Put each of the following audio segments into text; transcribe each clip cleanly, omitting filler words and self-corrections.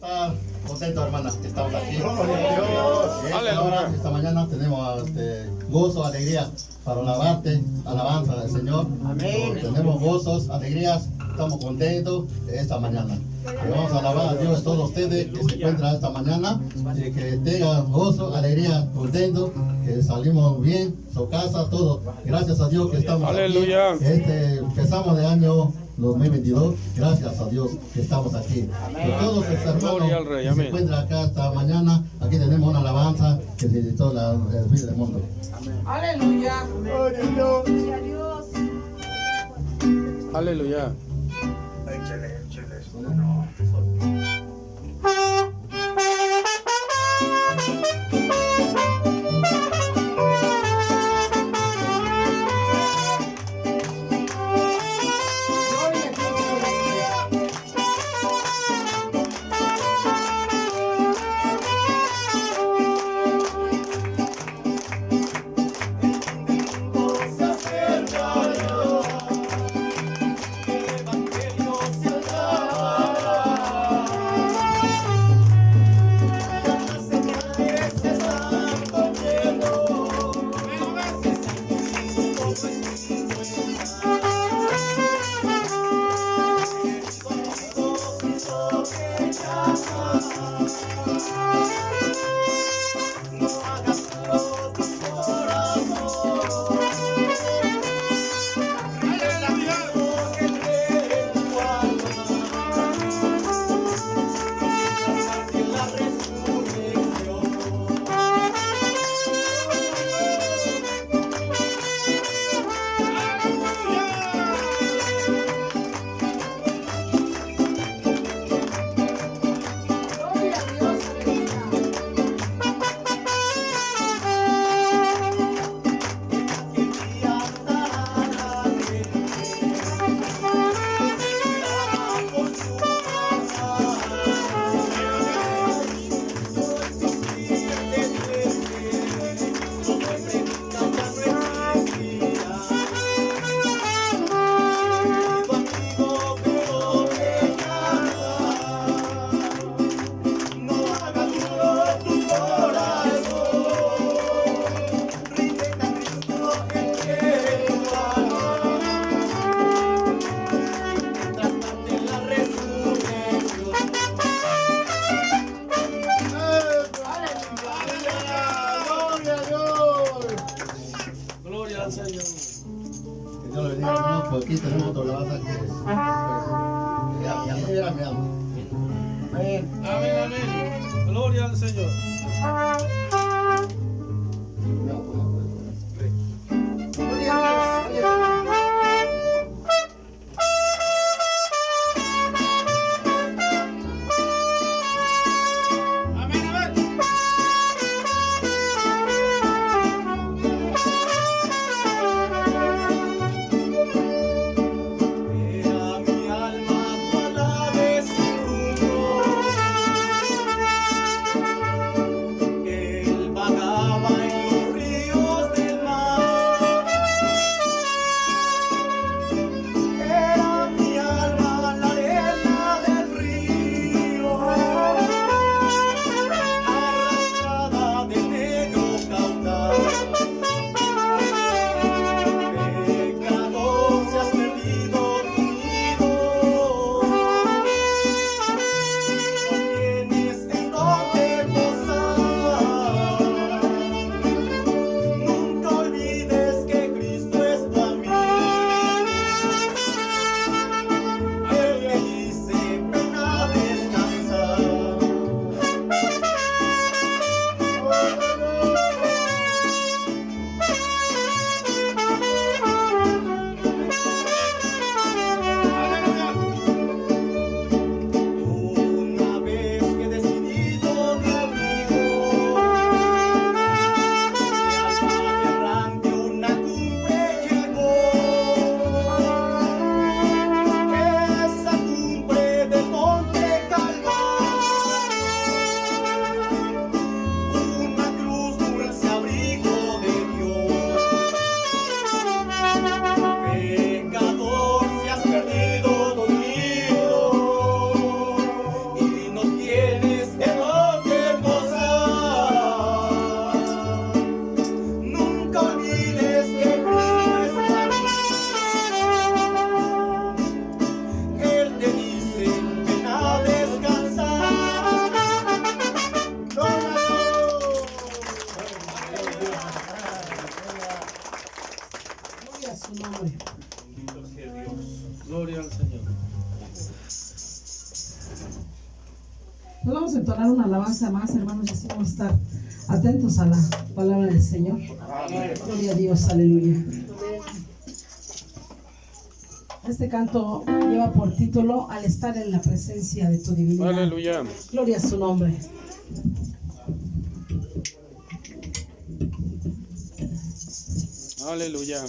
está contento, hermana, que estamos aquí. Aleluya. Esta mañana tenemos gozo, alegría para alabarte, alabanza del Señor. Amén. Tenemos gozos, alegrías, estamos contentos esta mañana. Y vamos a alabar a Dios, todos ustedes que se encuentran esta mañana, y que tengan gozo, alegría, contentos, que salimos bien, su casa, todo. Gracias a Dios que estamos Aleluya. aquí. Empezamos de año 2022, gracias a Dios que estamos aquí. Y todos los hermanos Gloria al Rey, que se amén. encuentran acá esta mañana, aquí tenemos una alabanza que se editó el fin del mundo. Aleluya. Aleluya. Échale eso. No. Gloria al Señor. Que Dios lo bendiga, hermanos, pues aquí tenemos otra alabanza que ya era mi alma. Amén. Amén, amén. Gloria al Señor. Gloria a Dios. Amén, amén. Era mi alma tu alabe su rumbo. Nos vamos a entonar una alabanza más, hermanos, y así vamos a estar atentos a la palabra del Señor. Gloria a Dios, aleluya. Este canto lleva por título Al estar en la presencia de tu divinidad. Aleluya. Gloria a su nombre. Aleluya.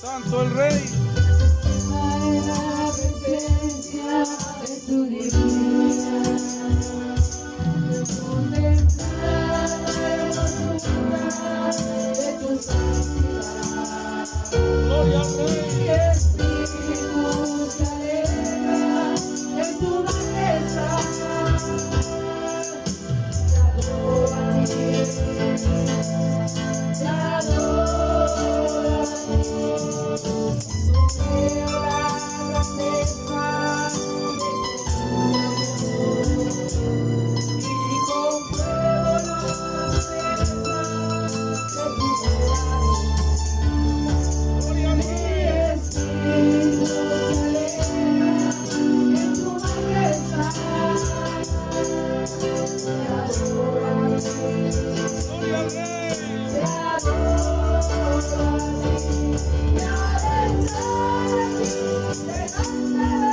Santo el Rey. En la presencia de tu divinidad, contemplar la hermosura de tu santidad. Gloria al Rey. Mi espíritu se alegra en tu majestad. Te adoro a ti, te adoro a ti. Veo la grandeza de tu amor y compruebo la pureza de tu corazón. Gloria al Mi Rey. espíritu se alegra en tu majestad. Te adoro a ti, Gloria al Rey. te adoro a ti,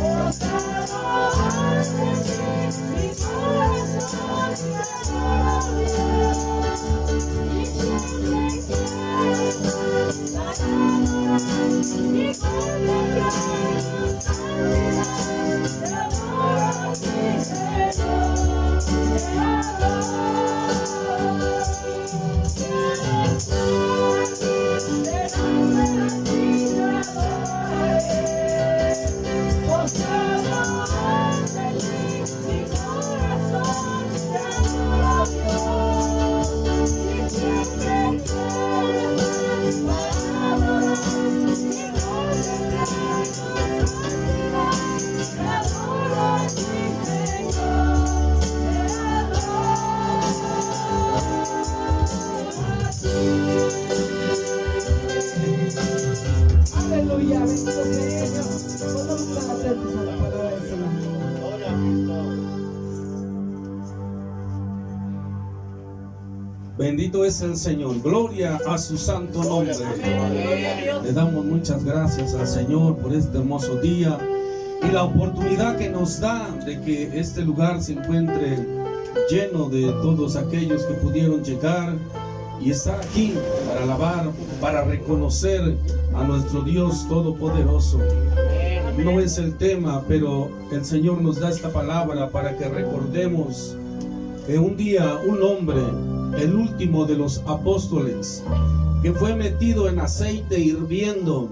y al estar aquí, delante de ti te adoraré. Postrado ante ti, mi corazón te adora, y siempre quiero estar para adorar y contemplar tu santidad. Te adoro a ti, Señor, te adoro. Quiero estar aquí, delante de ti te adoraré. Postrado ante ti, mi corazón te adora, Dios, y siempre quiero estar para adorar y contemplar tu santidad. Te adoro a ti, Señor, te adoro a ti. Aleluya, bendito sea Dios. Podemos estar atentos a la palabra del Señor. Gloria a Cristo. Bendito es el Señor, gloria a su santo nombre. Gloria a Dios. Le damos muchas gracias al Señor por este hermoso día y la oportunidad que nos da de que este lugar se encuentre lleno de todos aquellos que pudieron llegar y estar aquí para alabar, para reconocer a nuestro Dios Todopoderoso. No es el tema, pero el Señor nos da esta palabra para que recordemos que un día un hombre, el último de los apóstoles, que fue metido en aceite hirviendo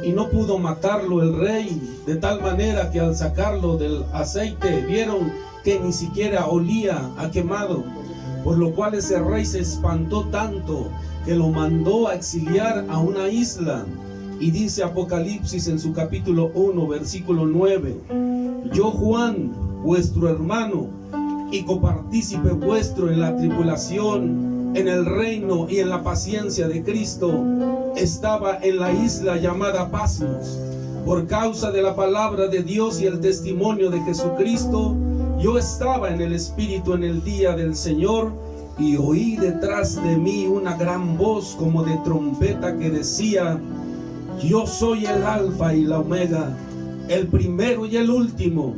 y no pudo matarlo el rey, de tal manera que al sacarlo del aceite vieron que ni siquiera olía a quemado, por lo cual ese rey se espantó tanto que lo mandó a exiliar a una isla. Y dice Apocalipsis en su capítulo 1, versículo 9: yo, Juan, vuestro hermano y copartícipe vuestro en la tribulación, en el reino y en la paciencia de Cristo, estaba en la isla llamada Pasmos. Por causa de la palabra de Dios y el testimonio de Jesucristo, yo estaba en el Espíritu en el día del Señor, y oí detrás de mí una gran voz como de trompeta que decía: yo soy el Alfa y la Omega, el primero y el último.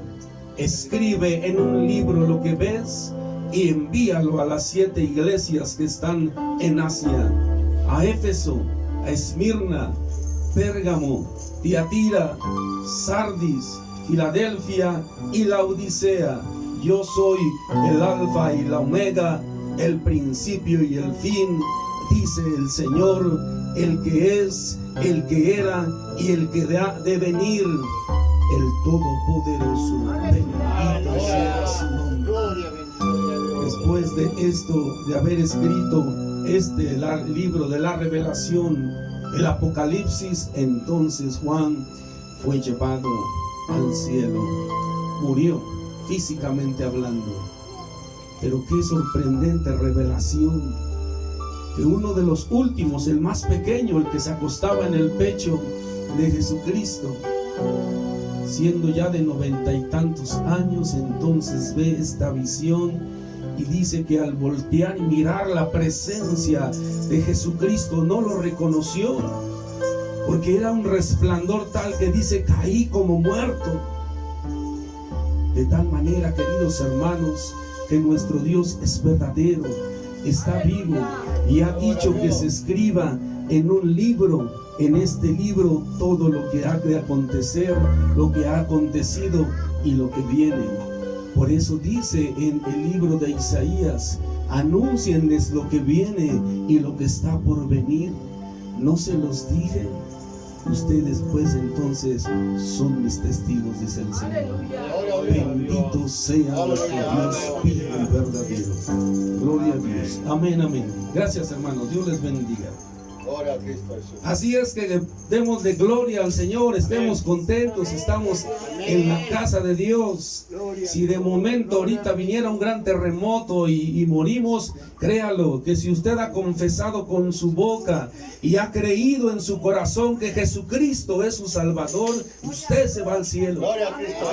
Escribe en un libro lo que ves y envíalo a las 7 iglesias que están en Asia: a Éfeso, a Esmirna, Pérgamo, Tiatira, Sardis, Filadelfia y Laodicea. Yo soy el Alfa y la Omega, el principio y el fin, dice el Señor, el que es, el que era y el que ha de venir, el Todopoderoso. Bendito sea su nombre. Después de esto, de haber escrito este libro de la revelación, el Apocalipsis, entonces Juan fue llevado al cielo. Murió físicamente hablando. Pero qué sorprendente revelación, que uno de los últimos, el más pequeño, el que se acostaba en el pecho de Jesucristo, siendo ya de 90 y tantos años, entonces ve esta visión y dice que al voltear y mirar la presencia de Jesucristo no lo reconoció, porque era un resplandor tal que dice: caí como muerto. De tal manera, queridos hermanos, que nuestro Dios es verdadero, está vivo y ha dicho que se escriba en un libro, en este libro, todo lo que ha de acontecer, lo que ha acontecido y lo que viene. Por eso dice en el libro de Isaías: anúncienles lo que viene y lo que está por venir. ¿No se los dije? Ustedes pues entonces son mis testigos, dice el Señor. Bendito sea el Espíritu verdadero. Gloria a Dios. Amén, amén. Gracias, hermanos. Dios les bendiga. Gloria a Cristo Jesús. Así es que demos de gloria al Señor, estemos contentos, estamos en la casa de Dios. Si de momento ahorita viniera un gran terremoto y morimos, créalo, que si usted ha confesado con su boca y ha creído en su corazón que Jesucristo es su Salvador, usted se va al cielo. Gloria a Cristo.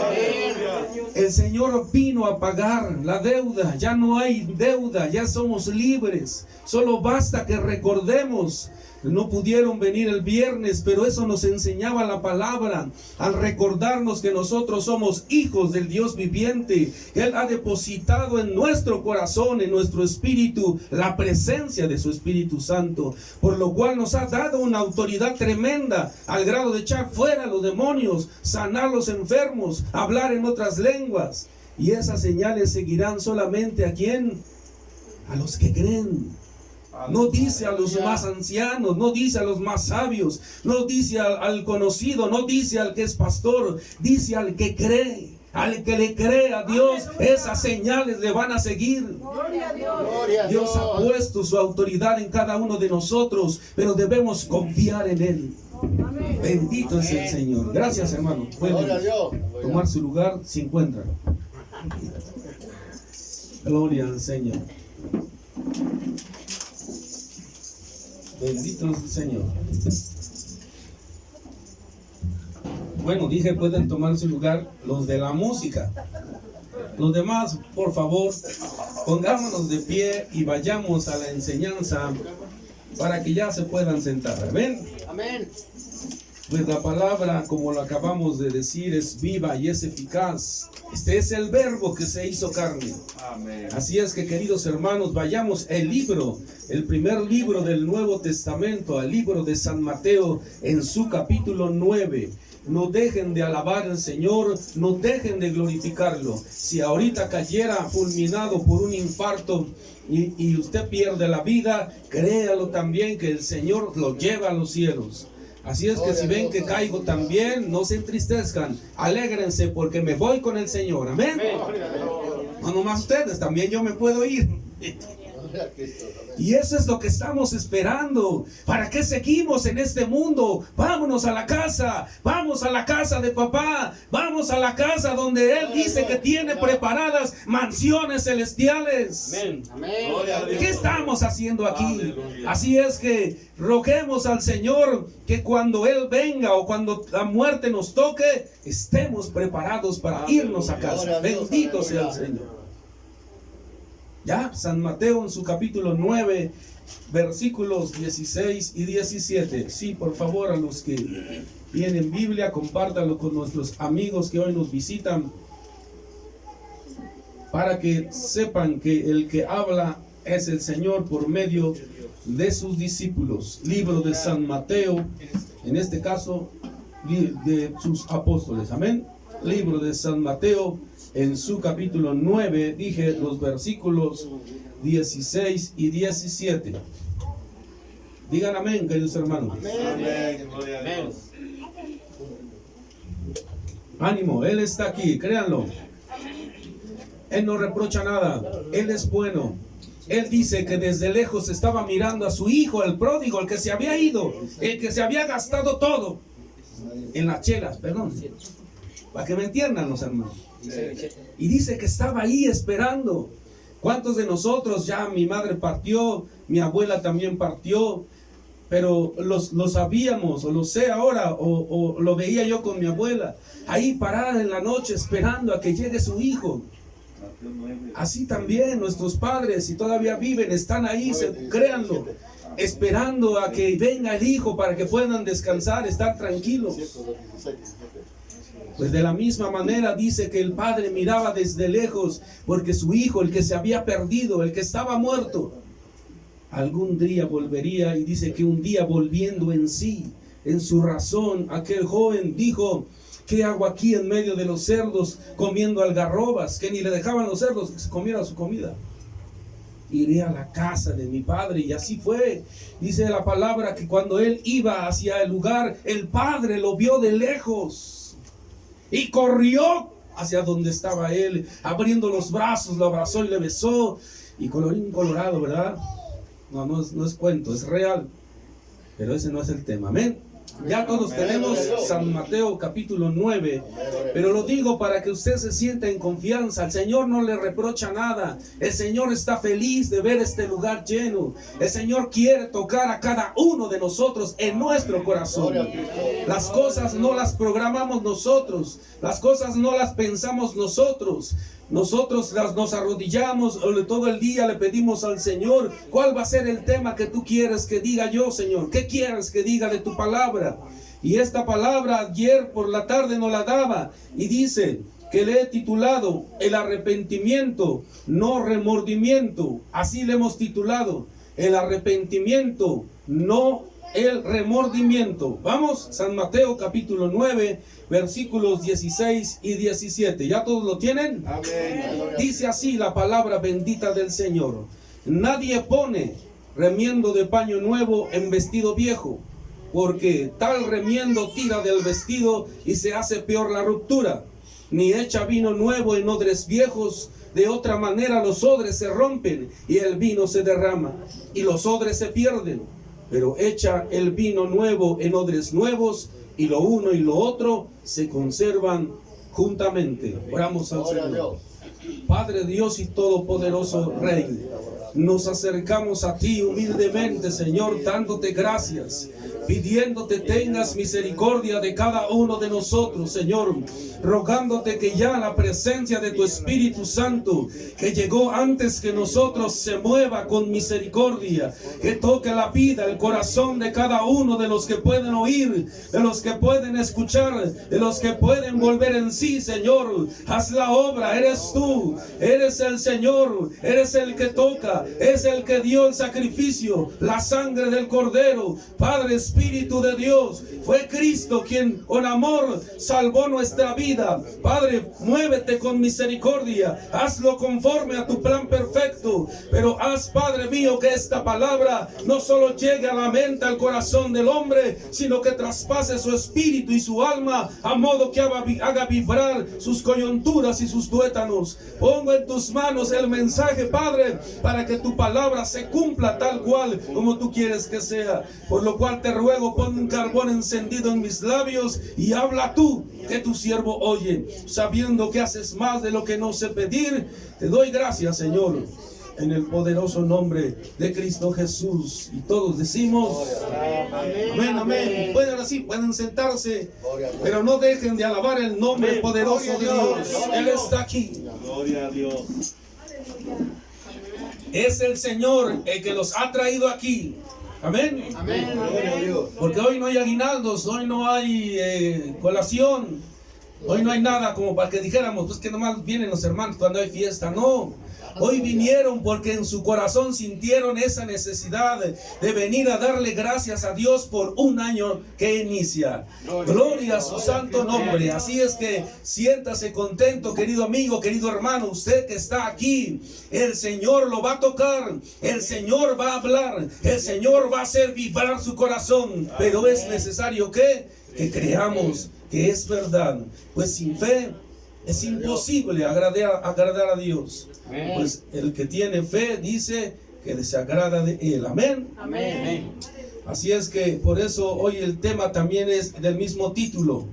El Señor vino a pagar la deuda, ya no hay deuda, ya somos libres. Solo basta que recordemos. No pudieron venir el viernes, pero eso nos enseñaba la palabra, al recordarnos que nosotros somos hijos del Dios viviente. Él ha depositado en nuestro corazón, en nuestro espíritu, la presencia de su Espíritu Santo, por lo cual nos ha dado una autoridad tremenda, al grado de echar fuera a los demonios, sanar los enfermos, hablar en otras lenguas. Y esas señales seguirán solamente ¿a quién? A los que creen. No dice a los más ancianos, no dice a los más sabios, no dice al conocido, no dice al que es pastor, dice al que cree. Al que le cree a Dios, esas señales le van a seguir. Gloria a Dios. Gloria a Dios ha puesto su autoridad en cada uno de nosotros, pero debemos confiar en Él. Amén. Bendito es el Señor. Gracias, hermano. Gloria a Pueden Dios. tomar su lugar si encuentran. Gloria al Señor. Bendito es el Señor. Bueno, dije pueden tomar su lugar los de la música. Los demás, por favor, pongámonos de pie y vayamos a la enseñanza para que ya se puedan sentar. ¿Ven? Amén. Pues la palabra, como lo acabamos de decir, es viva y es eficaz. Este es el verbo que se hizo carne. Así es que, queridos hermanos, vayamos al libro, el primer libro del Nuevo Testamento, al libro de San Mateo, en su capítulo 9. No dejen de alabar al Señor, no dejen de glorificarlo. Si ahorita cayera fulminado por un infarto y usted pierde la vida, créalo también que el Señor lo lleva a los cielos. Así es que si ven que caigo también, no se entristezcan, alégrense porque me voy con el Señor. Amén. No nomás ustedes, también yo me puedo ir. Y eso es lo que estamos esperando. ¿Para qué seguimos en este mundo? Vámonos a la casa, vamos a la casa de papá, vamos a la casa donde Él dice que tiene preparadas mansiones celestiales. Amén. ¿Qué estamos haciendo aquí? Así es que roguemos al Señor que cuando Él venga o cuando la muerte nos toque, estemos preparados para irnos a casa. Bendito sea el Señor. Ya, San Mateo en su capítulo 9, versículos 16 y 17. Sí, por favor, a los que tienen Biblia, compártanlo con nuestros amigos que hoy nos visitan, para que sepan que el que habla es el Señor por medio de sus discípulos. Libro de San Mateo, en este caso, de sus apóstoles. Amén. Libro de San Mateo, en su capítulo 9, dije los versículos 16 y 17. Digan amén, queridos hermanos. Amén. Gloria a Dios. Ánimo, Él está aquí, créanlo. Él no reprocha nada, Él es bueno. Él dice que desde lejos estaba mirando a su hijo, el pródigo, el que se había ido, el que se había gastado todo en las chelas, perdón, para que me entiendan los hermanos. Y dice que estaba ahí esperando. ¿Cuántos de nosotros ya mi madre partió, mi abuela también partió? Pero lo sabíamos, o lo sé ahora, o lo veía yo con mi abuela, ahí parada en la noche esperando a que llegue su hijo. Así también nuestros padres, si todavía viven, están ahí, créanlo, esperando a que venga el hijo para que puedan descansar, estar tranquilos. Pues de la misma manera dice que el padre miraba desde lejos, porque su hijo, el que se había perdido, el que estaba muerto, algún día volvería, y dice que un día volviendo en sí, en su razón, aquel joven dijo: ¿qué hago aquí en medio de los cerdos comiendo algarrobas? Que ni le dejaban los cerdos que se comiera su comida. Iré a la casa de mi padre. Y así fue. Dice la palabra que cuando él iba hacia el lugar, el padre lo vio de lejos y corrió hacia donde estaba él, abriendo los brazos, lo abrazó y le besó. Y colorín colorado, ¿verdad? No es cuento, es real. Pero ese no es el tema. Amén. Ya todos tenemos San Mateo capítulo 9, pero lo digo para que usted se sienta en confianza. El Señor no le reprocha nada. El Señor está feliz de ver este lugar lleno. El Señor quiere tocar a cada uno de nosotros en nuestro corazón. Las cosas no las programamos nosotros, las cosas no las pensamos nosotros. Nosotros nos arrodillamos todo el día, le pedimos al Señor: ¿cuál va a ser el tema que tú quieres que diga yo, Señor? ¿Qué quieres que diga de tu palabra? Y esta palabra ayer por la tarde nos la daba, y dice que le he titulado el arrepentimiento, no remordimiento. Así le hemos titulado, el arrepentimiento, no el remordimiento. Vamos, San Mateo capítulo 9, versículos 16 y 17. ¿Ya todos lo tienen? Amén. Dice así la palabra bendita del Señor: nadie pone remiendo de paño nuevo en vestido viejo, porque tal remiendo tira del vestido y se hace peor la ruptura. Ni echa vino nuevo en odres viejos, de otra manera los odres se rompen y el vino se derrama y los odres se pierden. Pero echa el vino nuevo en odres nuevos, y lo uno y lo otro se conservan juntamente. Oramos al Señor. Padre Dios y Todopoderoso Rey, nos acercamos a ti humildemente, Señor, dándote gracias, pidiéndote tengas misericordia de cada uno de nosotros, Señor, rogándote que ya la presencia de tu Espíritu Santo, que llegó antes que nosotros, se mueva con misericordia, que toque la vida, el corazón de cada uno de los que pueden oír, de los que pueden escuchar, de los que pueden volver en sí, Señor. Haz la obra, eres tú, eres el Señor, eres el que toca, es el que dio el sacrificio, la sangre del Cordero. Padre, Espíritu de Dios, fue Cristo quien con amor salvó nuestra vida. Padre, muévete con misericordia, hazlo conforme a tu plan perfecto, pero haz, Padre mío, que esta palabra no solo llegue a la mente, al corazón del hombre, sino que traspase su espíritu y su alma, a modo que haga vibrar sus coyunturas y sus tuétanos. Pongo en tus manos el mensaje, Padre, para que tu palabra se cumpla tal cual como tú quieres que sea. Por lo cual te ruego, pon un carbón encendido en mis labios y habla tú, que tu siervo oye, sabiendo que haces más de lo que no sé pedir. Te doy gracias, Señor, en el poderoso nombre de Cristo Jesús. Y todos decimos amén, amén. Pueden ahora sí, pueden sentarse, pero no dejen de alabar el nombre poderoso de Dios. Él está aquí. Gloria a Dios. Es el Señor el que los ha traído aquí. Amén. Amén. Gloria a Dios. Porque hoy no hay aguinaldos, hoy no hay colación, hoy no hay nada como para que dijéramos, pues que nomás vienen los hermanos cuando hay fiesta. No, hoy vinieron porque en su corazón sintieron esa necesidad de venir a darle gracias a Dios por un año que inicia. Gloria a su santo nombre. Así es que siéntase contento, querido amigo, querido hermano, usted que está aquí. El Señor lo va a tocar, el Señor va a hablar, el Señor va a hacer vibrar su corazón, pero es necesario que creamos que es verdad, pues sin fe es imposible agradar a Dios. Pues el que tiene fe dice que se agrada de Él. Amén. Amén. Así es que por eso hoy el tema también es del mismo título: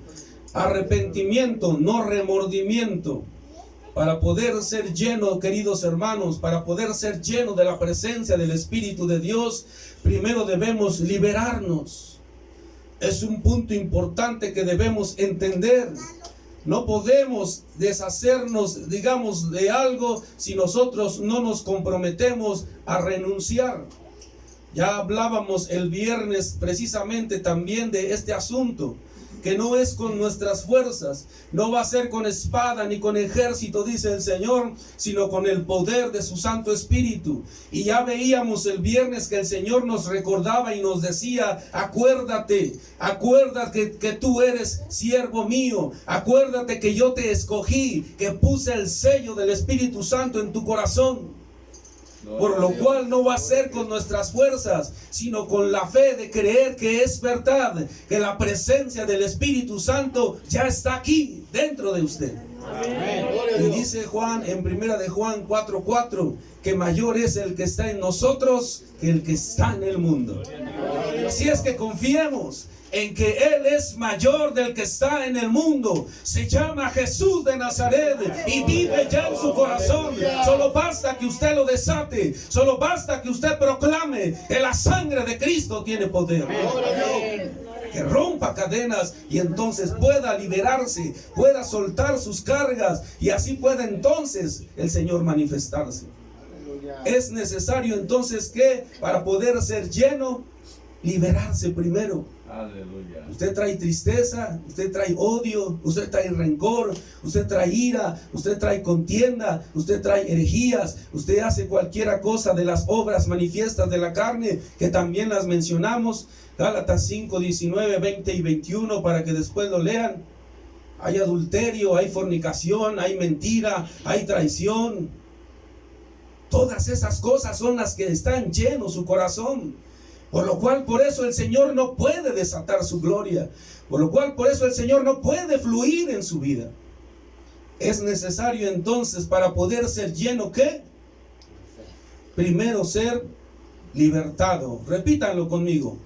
arrepentimiento, no remordimiento. para poder ser lleno, queridos hermanos, para poder ser lleno de la presencia del Espíritu de Dios, primero debemos liberarnos. Es un punto importante que debemos entender. No podemos deshacernos, digamos, de algo si nosotros no nos comprometemos a renunciar. Ya hablábamos el viernes precisamente también de este asunto, que no es con nuestras fuerzas, no va a ser con espada ni con ejército, dice el Señor, sino con el poder de su Santo Espíritu. Y ya veíamos el viernes que el Señor nos recordaba y nos decía: acuérdate que tú eres siervo mío, acuérdate que yo te escogí, que puse el sello del Espíritu Santo en tu corazón. Por lo cual no va a ser con nuestras fuerzas, sino con la fe de creer que es verdad, que la presencia del Espíritu Santo ya está aquí dentro de usted. Amén. Y dice Juan en 1 de Juan 4:4 que mayor es el que está en nosotros que el que está en el mundo. Así es que confiemos en que Él es mayor del que está en el mundo. Se llama Jesús de Nazaret y vive ya en su corazón. Solo basta que usted lo desate. Solo basta que usted proclame que la sangre de Cristo tiene poder. Que rompa cadenas y entonces pueda liberarse, pueda soltar sus cargas y así pueda entonces el Señor manifestarse. Es necesario entonces que para poder ser lleno, liberarse primero. Aleluya. Usted trae tristeza, usted trae odio, usted trae rencor, usted trae ira, usted trae contienda, usted trae herejías, usted hace cualquiera cosa de las obras manifiestas de la carne, que también las mencionamos, Gálatas 5, 19, 20 y 21, para que después lo lean. Hay adulterio, hay fornicación, hay mentira, hay traición. Todas esas cosas son las que están llenos su corazón. Por lo cual, por eso el Señor no puede desatar su gloria. Por lo cual, por eso el Señor no puede fluir en su vida. Es necesario entonces, para poder ser lleno, ¿qué? Primero ser libertado. Repítanlo conmigo.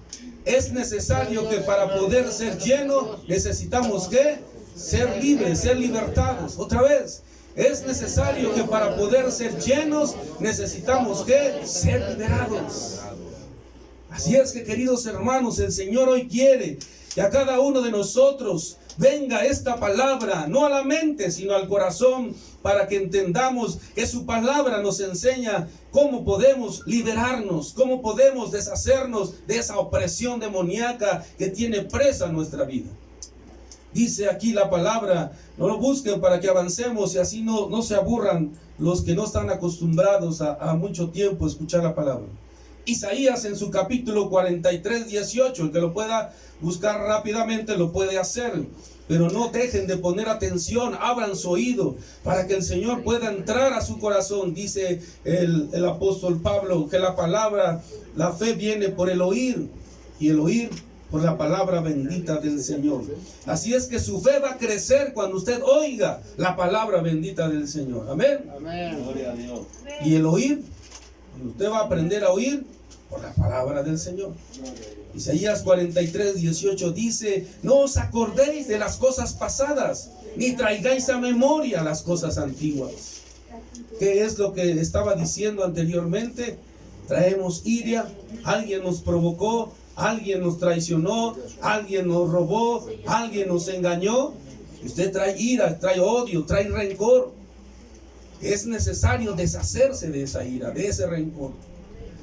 Es necesario que para poder ser lleno, necesitamos ¿qué? Ser libres, ser libertados. Otra vez. Es necesario que para poder ser llenos, necesitamos ¿qué? Ser liberados. Así es que, queridos hermanos, el Señor hoy quiere que a cada uno de nosotros venga esta palabra, no a la mente, sino al corazón, para que entendamos que su palabra nos enseña cómo podemos liberarnos, cómo podemos deshacernos de esa opresión demoníaca que tiene presa nuestra vida. Dice aquí la palabra, no lo busquen para que avancemos y así no se aburran los que no están acostumbrados a mucho tiempo escuchar la palabra. Isaías en su capítulo 43, 18, el que lo pueda buscar rápidamente lo puede hacer, pero no dejen de poner atención, abran su oído para que el Señor pueda entrar a su corazón. Dice el apóstol Pablo que la palabra, la fe viene por el oír y el oír por la palabra bendita del Señor. Así es que su fe va a crecer cuando usted oiga la palabra bendita del Señor. Amén. Amén. Gloria a Dios. Y el oír, usted va a aprender a oír por la palabra del Señor. Isaías 43, 18 dice: no os acordéis de las cosas pasadas, ni traigáis a memoria las cosas antiguas. ¿Qué es lo que estaba diciendo anteriormente? Traemos ira, alguien nos provocó, alguien nos traicionó, alguien nos robó, alguien nos engañó. Usted trae ira, trae odio, trae rencor. Es necesario deshacerse de esa ira, de ese rencor.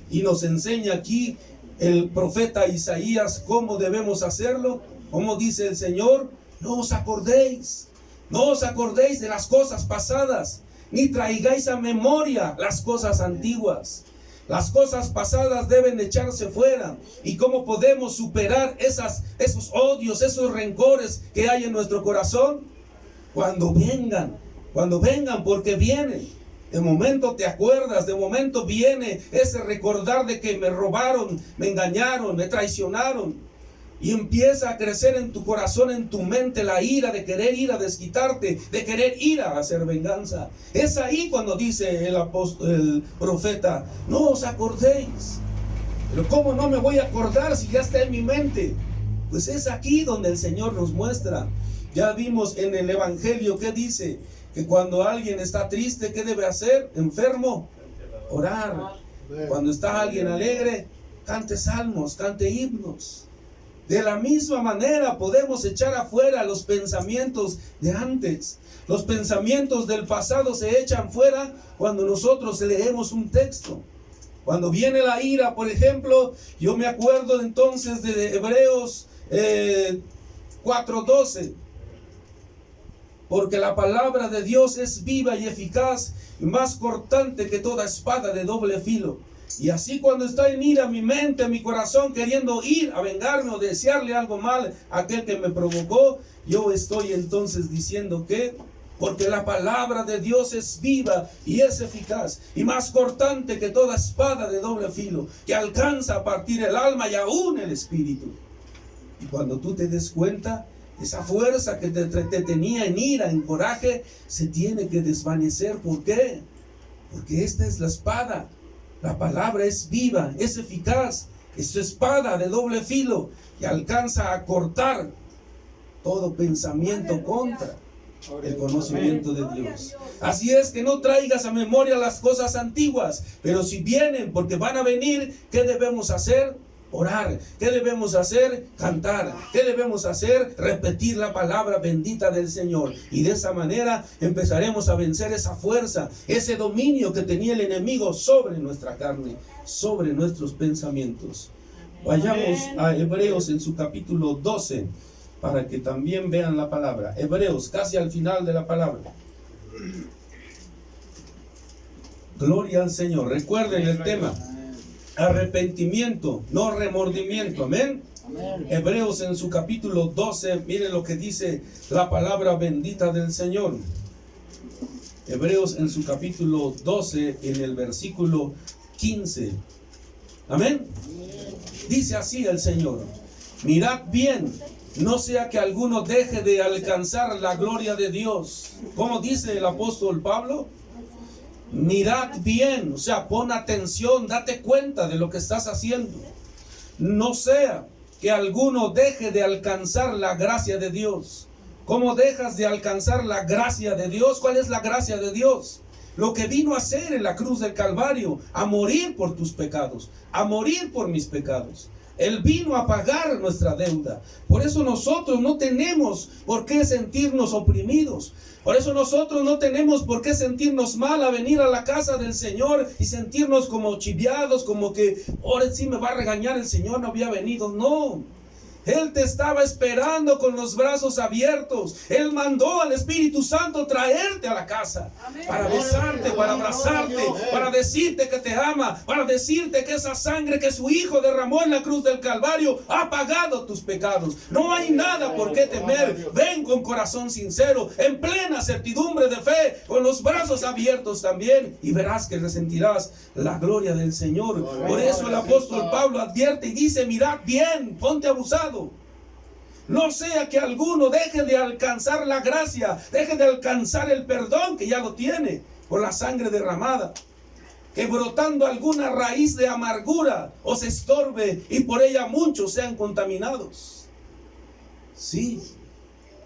Y nos enseña aquí el profeta Isaías cómo debemos hacerlo. Como dice el Señor: no os acordéis de las cosas pasadas, ni traigáis a memoria las cosas antiguas. Las cosas pasadas deben echarse fuera. ¿Y cómo podemos superar esos odios, esos rencores que hay en nuestro corazón? Cuando vengan, porque vienen. De momento te acuerdas, de momento viene ese recordar de que me robaron, me engañaron, me traicionaron. Y empieza a crecer en tu corazón, en tu mente, la ira de querer ir a desquitarte, de querer ir a hacer venganza. Es ahí cuando dice el profeta: no os acordéis. Pero ¿cómo no me voy a acordar si ya está en mi mente? Pues es aquí donde el Señor nos muestra. Ya vimos en el Evangelio que dice que cuando alguien está triste, ¿qué debe hacer? Enfermo, orar. Cuando está alguien alegre, cante salmos, cante himnos. De la misma manera podemos echar afuera los pensamientos de antes. Los pensamientos del pasado se echan fuera cuando nosotros leemos un texto. Cuando viene la ira, por ejemplo, yo me acuerdo entonces de Hebreos 4:12. Porque la palabra de Dios es viva y eficaz y más cortante que toda espada de doble filo. Y así cuando está en ira mi mente, mi corazón queriendo ir a vengarme o desearle algo mal a aquel que me provocó, yo estoy entonces diciendo que porque la palabra de Dios es viva y es eficaz y más cortante que toda espada de doble filo, que alcanza a partir el alma y aún el espíritu. Y cuando tú te des cuenta, esa fuerza que te tenía en ira, en coraje, se tiene que desvanecer. ¿Por qué? Porque esta es la espada. La palabra es viva, es eficaz, es su espada de doble filo y alcanza a cortar todo pensamiento contra el conocimiento de Dios. Así es que no traigas a memoria las cosas antiguas, pero si vienen, porque van a venir, ¿qué debemos hacer? Orar. ¿Qué debemos hacer? Cantar. ¿Qué debemos hacer? Repetir la palabra bendita del Señor. Y de esa manera empezaremos a vencer esa fuerza, ese dominio que tenía el enemigo sobre nuestra carne, sobre nuestros pensamientos. Vayamos a Hebreos en su capítulo 12 para que también vean la palabra. Hebreos, casi al final de la palabra. Gloria al Señor. Recuerden el tema. Arrepentimiento, no remordimiento. Amén. Hebreos en su capítulo 12, miren lo que dice la palabra bendita del Señor. Hebreos en su capítulo 12, en el versículo 15. Amén. Dice así el Señor: mirad bien, no sea que alguno deje de alcanzar la gloria de Dios. ¿Cómo dice el apóstol Pablo? Mirad bien, o sea, pon atención, date cuenta de lo que estás haciendo. No sea que alguno deje de alcanzar la gracia de Dios. ¿Cómo dejas de alcanzar la gracia de Dios? ¿Cuál es la gracia de Dios? Lo que vino a hacer en la cruz del Calvario, a morir por tus pecados, a morir por mis pecados. Él vino a pagar nuestra deuda. Por eso nosotros no tenemos por qué sentirnos oprimidos. Por eso nosotros no tenemos por qué sentirnos mal a venir a la casa del Señor y sentirnos como chiviados, como que ahora sí me va a regañar el Señor, no había venido. No. Él te estaba esperando con los brazos abiertos. Él mandó al Espíritu Santo traerte a la casa. Para besarte, para abrazarte, para decirte que te ama, para decirte que esa sangre que su Hijo derramó en la cruz del Calvario ha pagado tus pecados. No hay nada por qué temer. Ven con corazón sincero, en plena certidumbre de fe, con los brazos abiertos también, y verás que resentirás la gloria del Señor. Por eso el apóstol Pablo advierte y dice: mirad bien, ponte abusado. No sea que alguno deje de alcanzar la gracia, deje de alcanzar el perdón que ya lo tiene por la sangre derramada, que brotando alguna raíz de amargura os estorbe y por ella muchos sean contaminados. Sí,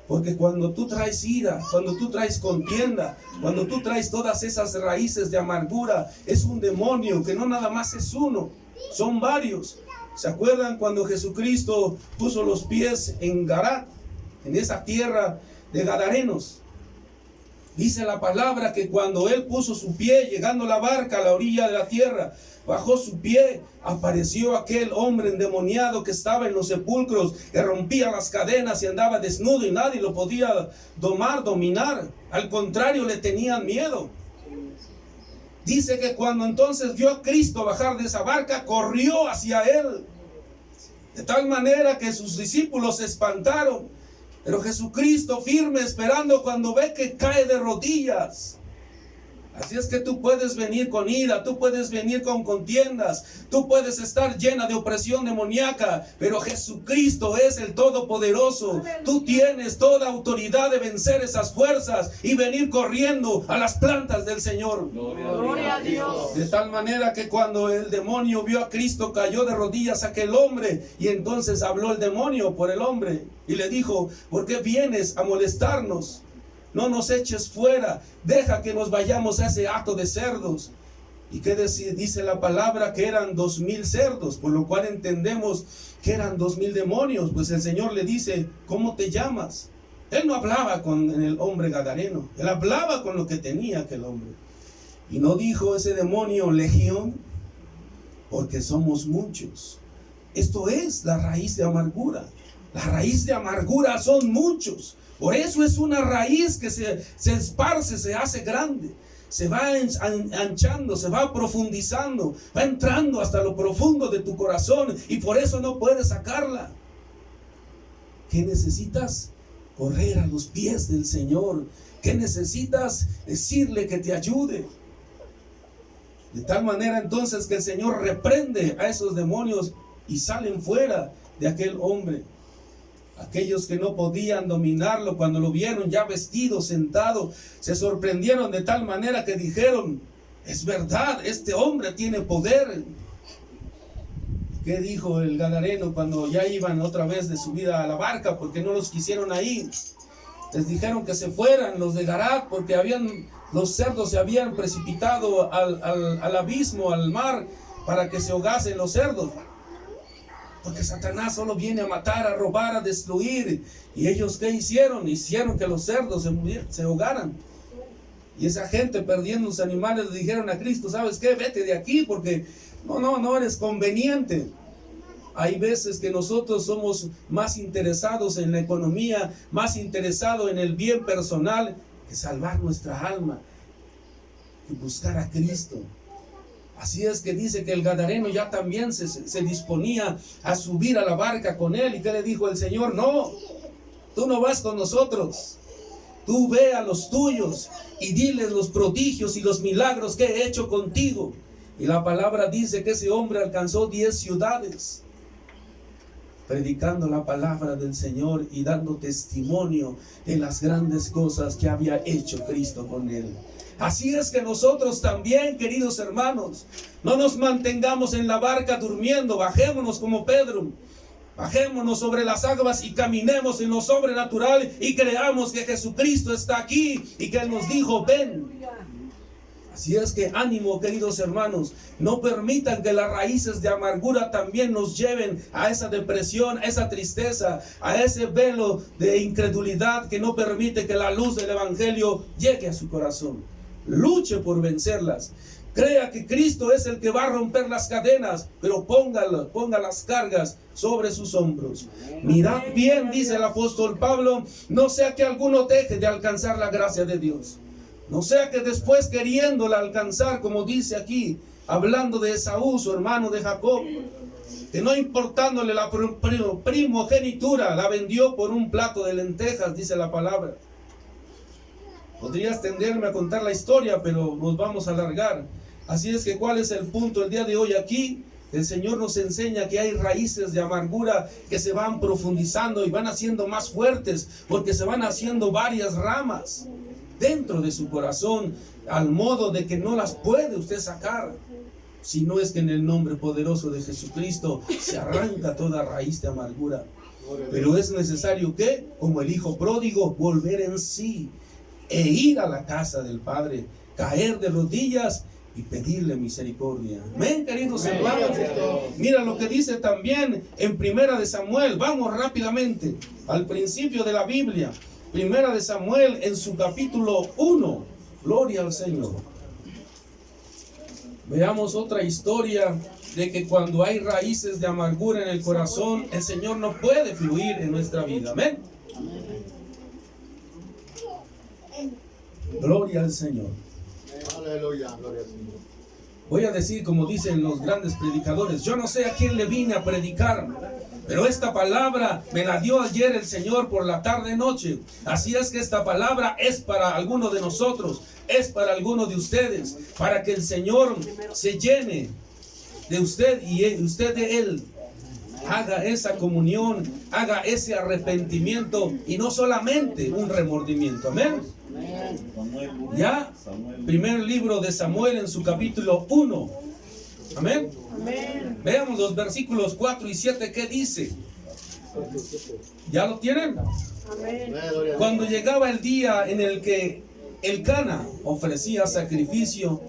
porque cuando tú traes ira, cuando tú traes contienda, cuando tú traes todas esas raíces de amargura, es un demonio que no nada más es uno, son varios. ¿Se acuerdan cuando Jesucristo puso los pies en Garat, en esa tierra de Gadarenos? Dice la palabra que cuando él puso su pie, llegando la barca a la orilla de la tierra, bajó su pie, apareció aquel hombre endemoniado que estaba en los sepulcros, que rompía las cadenas y andaba desnudo y nadie lo podía dominar. Al contrario, le tenían miedo. Dice que cuando entonces vio a Cristo bajar de esa barca, corrió hacia él, de tal manera que sus discípulos se espantaron. Pero Jesucristo firme, esperando, cuando ve que cae de rodillas. Así es que tú puedes venir con ira, tú puedes venir con contiendas, tú puedes estar llena de opresión demoníaca, pero Jesucristo es el Todopoderoso. Tú tienes toda autoridad de vencer esas fuerzas y venir corriendo a las plantas del Señor. Gloria a Dios. De tal manera que cuando el demonio vio a Cristo, cayó de rodillas aquel hombre, y entonces habló el demonio por el hombre y le dijo: ¿por qué vienes a molestarnos? no nos eches fuera, deja que nos vayamos a ese hato de cerdos. ¿Y qué dice la palabra? Que eran 2000 cerdos, por lo cual entendemos que eran 2000 demonios. Pues el Señor le dice, ¿cómo te llamas? Él no hablaba con el hombre gadareno, él hablaba con lo que tenía aquel hombre. Y no dijo ese demonio legión, porque somos muchos. Esto es la raíz de amargura. La raíz de amargura son muchos. Por eso es una raíz que se esparce, se hace grande. Se va anchando, se va profundizando, va entrando hasta lo profundo de tu corazón y por eso no puedes sacarla. ¿Qué necesitas? Correr a los pies del Señor. ¿Qué necesitas? Decirle que te ayude. De tal manera entonces que el Señor reprende a esos demonios y salen fuera de aquel hombre. Aquellos que no podían dominarlo, cuando lo vieron ya vestido, sentado, se sorprendieron de tal manera que dijeron, es verdad, este hombre tiene poder. ¿Qué dijo el gadareno cuando ya iban otra vez de subida a la barca? Porque no los quisieron ahí. Les dijeron que se fueran los de Garat, porque los cerdos se habían precipitado al abismo, al mar, para que se ahogasen los cerdos. Porque Satanás solo viene a matar, a robar, a destruir. ¿Y ellos qué hicieron? Hicieron que los cerdos se ahogaran. Y esa gente perdiendo sus animales le dijeron a Cristo, ¿sabes qué? Vete de aquí porque no eres conveniente. Hay veces que nosotros somos más interesados en la economía, más interesados en el bien personal, que salvar nuestra alma, que buscar a Cristo. Así es que dice que el gadareno ya también se disponía a subir a la barca con él. ¿Y qué le dijo el Señor? No, tú no vas con nosotros. Tú ve a los tuyos y diles los prodigios y los milagros que he hecho contigo. Y la palabra dice que ese hombre alcanzó 10 ciudades, predicando la palabra del Señor y dando testimonio de las grandes cosas que había hecho Cristo con él. Así es que nosotros también, queridos hermanos, no nos mantengamos en la barca durmiendo, bajémonos como Pedro, bajémonos sobre las aguas y caminemos en lo sobrenatural y creamos que Jesucristo está aquí y que Él nos dijo, ven. Así es que ánimo, queridos hermanos, no permitan que las raíces de amargura también nos lleven a esa depresión, a esa tristeza, a ese velo de incredulidad que no permite que la luz del Evangelio llegue a su corazón. Luche por vencerlas. Crea que Cristo es el que va a romper las cadenas, pero ponga las cargas sobre sus hombros. Mirad bien, dice el apóstol Pablo, no sea que alguno deje de alcanzar la gracia de Dios. No sea que después queriéndola alcanzar, como dice aquí, hablando de Esaú, su hermano de Jacob, que no importándole la primogenitura, la vendió por un plato de lentejas, dice la palabra. Podría extenderme a contar la historia, pero nos vamos a alargar. Así es que, ¿cuál es el punto el día de hoy aquí? El Señor nos enseña que hay raíces de amargura que se van profundizando y van haciendo más fuertes, porque se van haciendo varias ramas dentro de su corazón, al modo de que no las puede usted sacar, si no es que en el nombre poderoso de Jesucristo se arranca toda raíz de amargura. Pero es necesario que, como el hijo pródigo, volver en sí e ir a la casa del Padre, caer de rodillas y pedirle misericordia. Amén, queridos hermanos. Mira lo que dice también en Primera de Samuel. Vamos rápidamente al principio de la Biblia. Primera de Samuel en su capítulo 1. Gloria al Señor. Veamos otra historia de que cuando hay raíces de amargura en el corazón, el Señor no puede fluir en nuestra vida. Amén. Gloria al Señor. Aleluya, gloria al Señor. Voy a decir como dicen los grandes predicadores, yo no sé a quién le vine a predicar, pero esta palabra me la dio ayer el Señor por la tarde noche. Así es que esta palabra es para alguno de nosotros, es para alguno de ustedes, para que el Señor se llene de usted y usted de Él. Haga esa comunión, haga ese arrepentimiento y no solamente un remordimiento. Amén. Ya, primer libro de Samuel en su capítulo 1. Amén. Veamos los versículos 4 y 7. ¿Qué dice? ¿Ya lo tienen? Cuando llegaba el día en el que Elcana ofrecía sacrificio,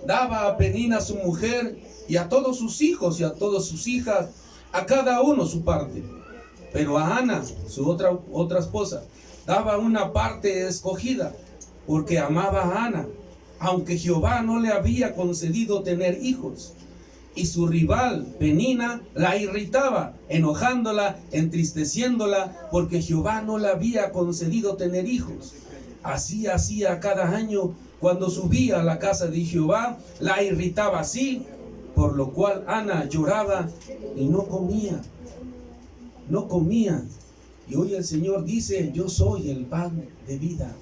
daba a Penina su mujer y a todos sus hijos y a todas sus hijas, a cada uno su parte. Pero a Ana, su otra esposa, daba una parte escogida, porque amaba a Ana, aunque Jehová no le había concedido tener hijos. Y su rival, Penina, la irritaba, enojándola, entristeciéndola, porque Jehová no le había concedido tener hijos. Así hacía cada año cuando subía a la casa de Jehová, la irritaba así, por lo cual Ana lloraba y no comía. No comía. Y hoy el Señor dice: yo soy el pan de vida.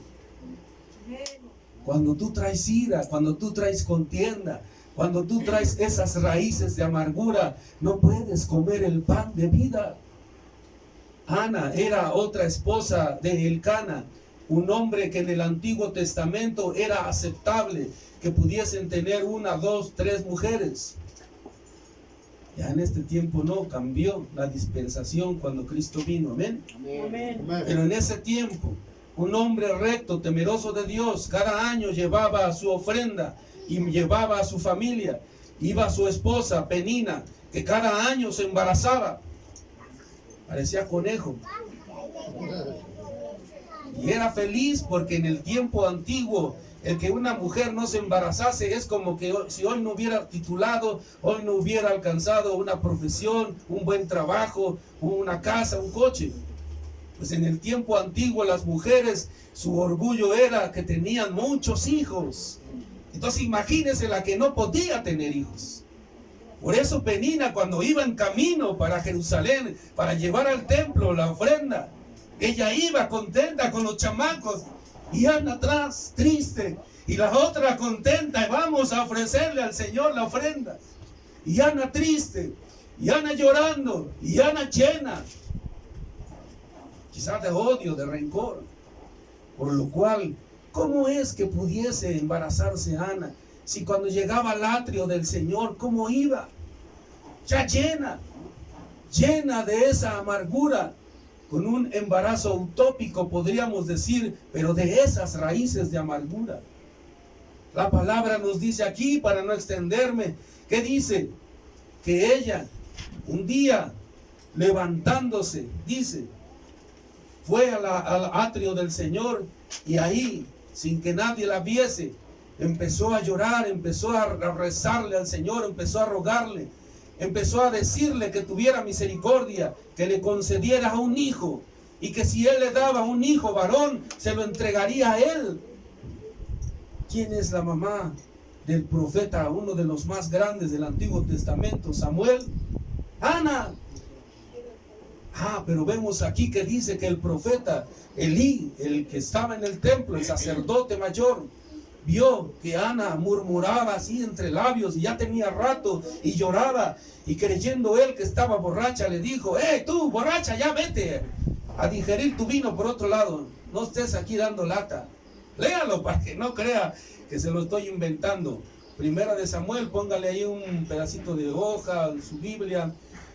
Cuando tú traes ira, cuando tú traes contienda, cuando tú traes esas raíces de amargura, no puedes comer el pan de vida. Ana era otra esposa de Elcana, un hombre que en el Antiguo Testamento era aceptable que pudiesen tener 1, 2, 3 mujeres. Ya en este tiempo no, cambió la dispensación cuando Cristo vino, amén. Pero en ese tiempo, un hombre recto, temeroso de Dios, cada año llevaba su ofrenda y llevaba a su familia. Iba su esposa, Penina, que cada año se embarazaba. Parecía conejo. Y era feliz porque en el tiempo antiguo, el que una mujer no se embarazase es como que si hoy no hubiera titulado, hoy no hubiera alcanzado una profesión, un buen trabajo, una casa, un coche. Pues en el tiempo antiguo las mujeres, su orgullo era que tenían muchos hijos. Entonces imagínense la que no podía tener hijos. Por eso Penina, cuando iba en camino para Jerusalén, para llevar al templo la ofrenda, ella iba contenta con los chamacos y Ana atrás, triste, y la otra contenta, y vamos a ofrecerle al Señor la ofrenda. Y Ana triste, y Ana llorando, y Ana llena, quizás de odio, de rencor. Por lo cual, ¿cómo es que pudiese embarazarse Ana? Si cuando llegaba al atrio del Señor, ¿cómo iba? Ya llena de esa amargura, con un embarazo utópico, podríamos decir, pero de esas raíces de amargura. La palabra nos dice aquí, para no extenderme, que dice que ella, un día, levantándose, dice, fue al atrio del Señor y ahí, sin que nadie la viese, empezó a llorar, empezó a rezarle al Señor, empezó a rogarle, empezó a decirle que tuviera misericordia, que le concediera un hijo, y que si él le daba un hijo varón, se lo entregaría a él. ¿Quién es la mamá del profeta, uno de los más grandes del Antiguo Testamento, Samuel? Ana. Pero vemos aquí que dice que el profeta Elí, el que estaba en el templo, el sacerdote mayor, vio que Ana murmuraba así entre labios y ya tenía rato y lloraba, y creyendo él que estaba borracha, le dijo: tú borracha, ya vete a digerir tu vino por otro lado, no estés aquí dando lata. Léalo para que no crea que se lo estoy inventando. Primera de Samuel, póngale ahí un pedacito de hoja en su Biblia,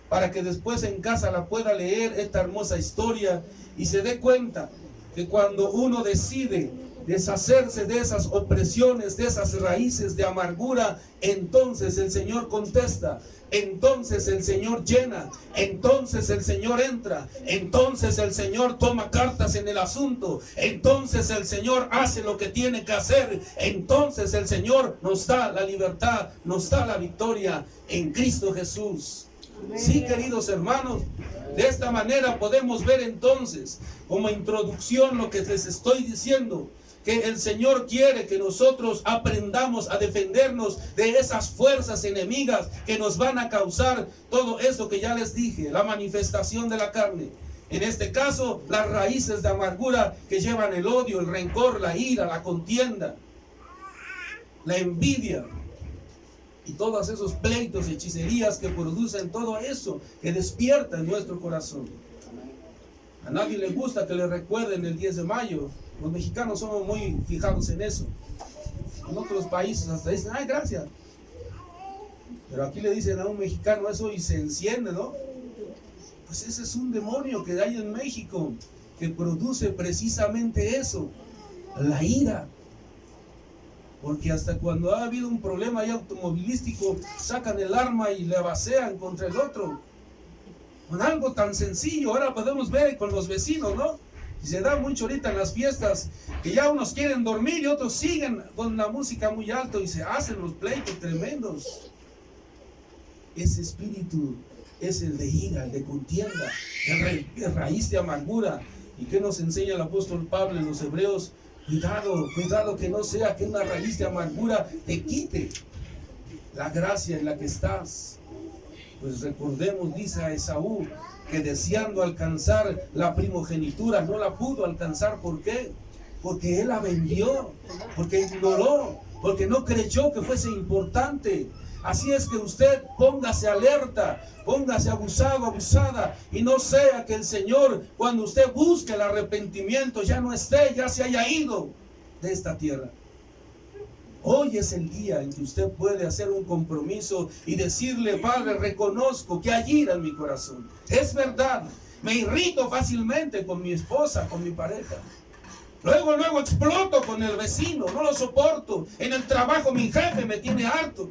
para que después en casa la pueda leer, esta hermosa historia, y se dé cuenta que cuando uno decide deshacerse de esas opresiones, de esas raíces de amargura, entonces el Señor contesta, entonces el Señor llena, entonces el Señor entra, entonces el Señor toma cartas en el asunto, entonces el Señor hace lo que tiene que hacer, entonces el Señor nos da la libertad, nos da la victoria en Cristo Jesús. Sí, queridos hermanos, de esta manera podemos ver entonces, como introducción, lo que les estoy diciendo, que el Señor quiere que nosotros aprendamos a defendernos de esas fuerzas enemigas que nos van a causar todo eso que ya les dije, la manifestación de la carne. En este caso, las raíces de amargura que llevan el odio, el rencor, la ira, la contienda, la envidia y todos esos pleitos y hechicerías que producen todo eso que despierta en nuestro corazón. A nadie le gusta que le recuerden el 10 de mayo. Los mexicanos somos muy fijados en eso. En otros países hasta dicen: ay, gracias. Pero aquí le dicen a un mexicano eso y se enciende, ¿no? Pues ese es un demonio que hay en México, que produce precisamente eso, la ira. Porque hasta cuando ha habido un problema ahí automovilístico, sacan el arma y le basean contra el otro. Con algo tan sencillo, ahora podemos ver con los vecinos, ¿no? Y se da mucho ahorita en las fiestas, que ya unos quieren dormir y otros siguen con la música muy alto y se hacen los pleitos tremendos. Ese espíritu es el de ira, el de contienda, el raíz de amargura. ¿Y qué nos enseña el apóstol Pablo en los Hebreos? Cuidado, cuidado que no sea que una raíz de amargura te quite la gracia en la que estás. Pues recordemos, dice a Esaú, que deseando alcanzar la primogenitura no la pudo alcanzar. ¿Por qué? Porque él la vendió, porque ignoró, porque no creyó que fuese importante. Así es que usted póngase alerta, póngase abusado, abusada, y no sea que el Señor, cuando usted busque el arrepentimiento, ya no esté, ya se haya ido de esta tierra. Hoy es el día en que usted puede hacer un compromiso y decirle: Padre, reconozco que hay ira en mi corazón. Es verdad, me irrito fácilmente con mi esposa, con mi pareja. Luego exploto con el vecino, no lo soporto. En el trabajo mi jefe me tiene harto.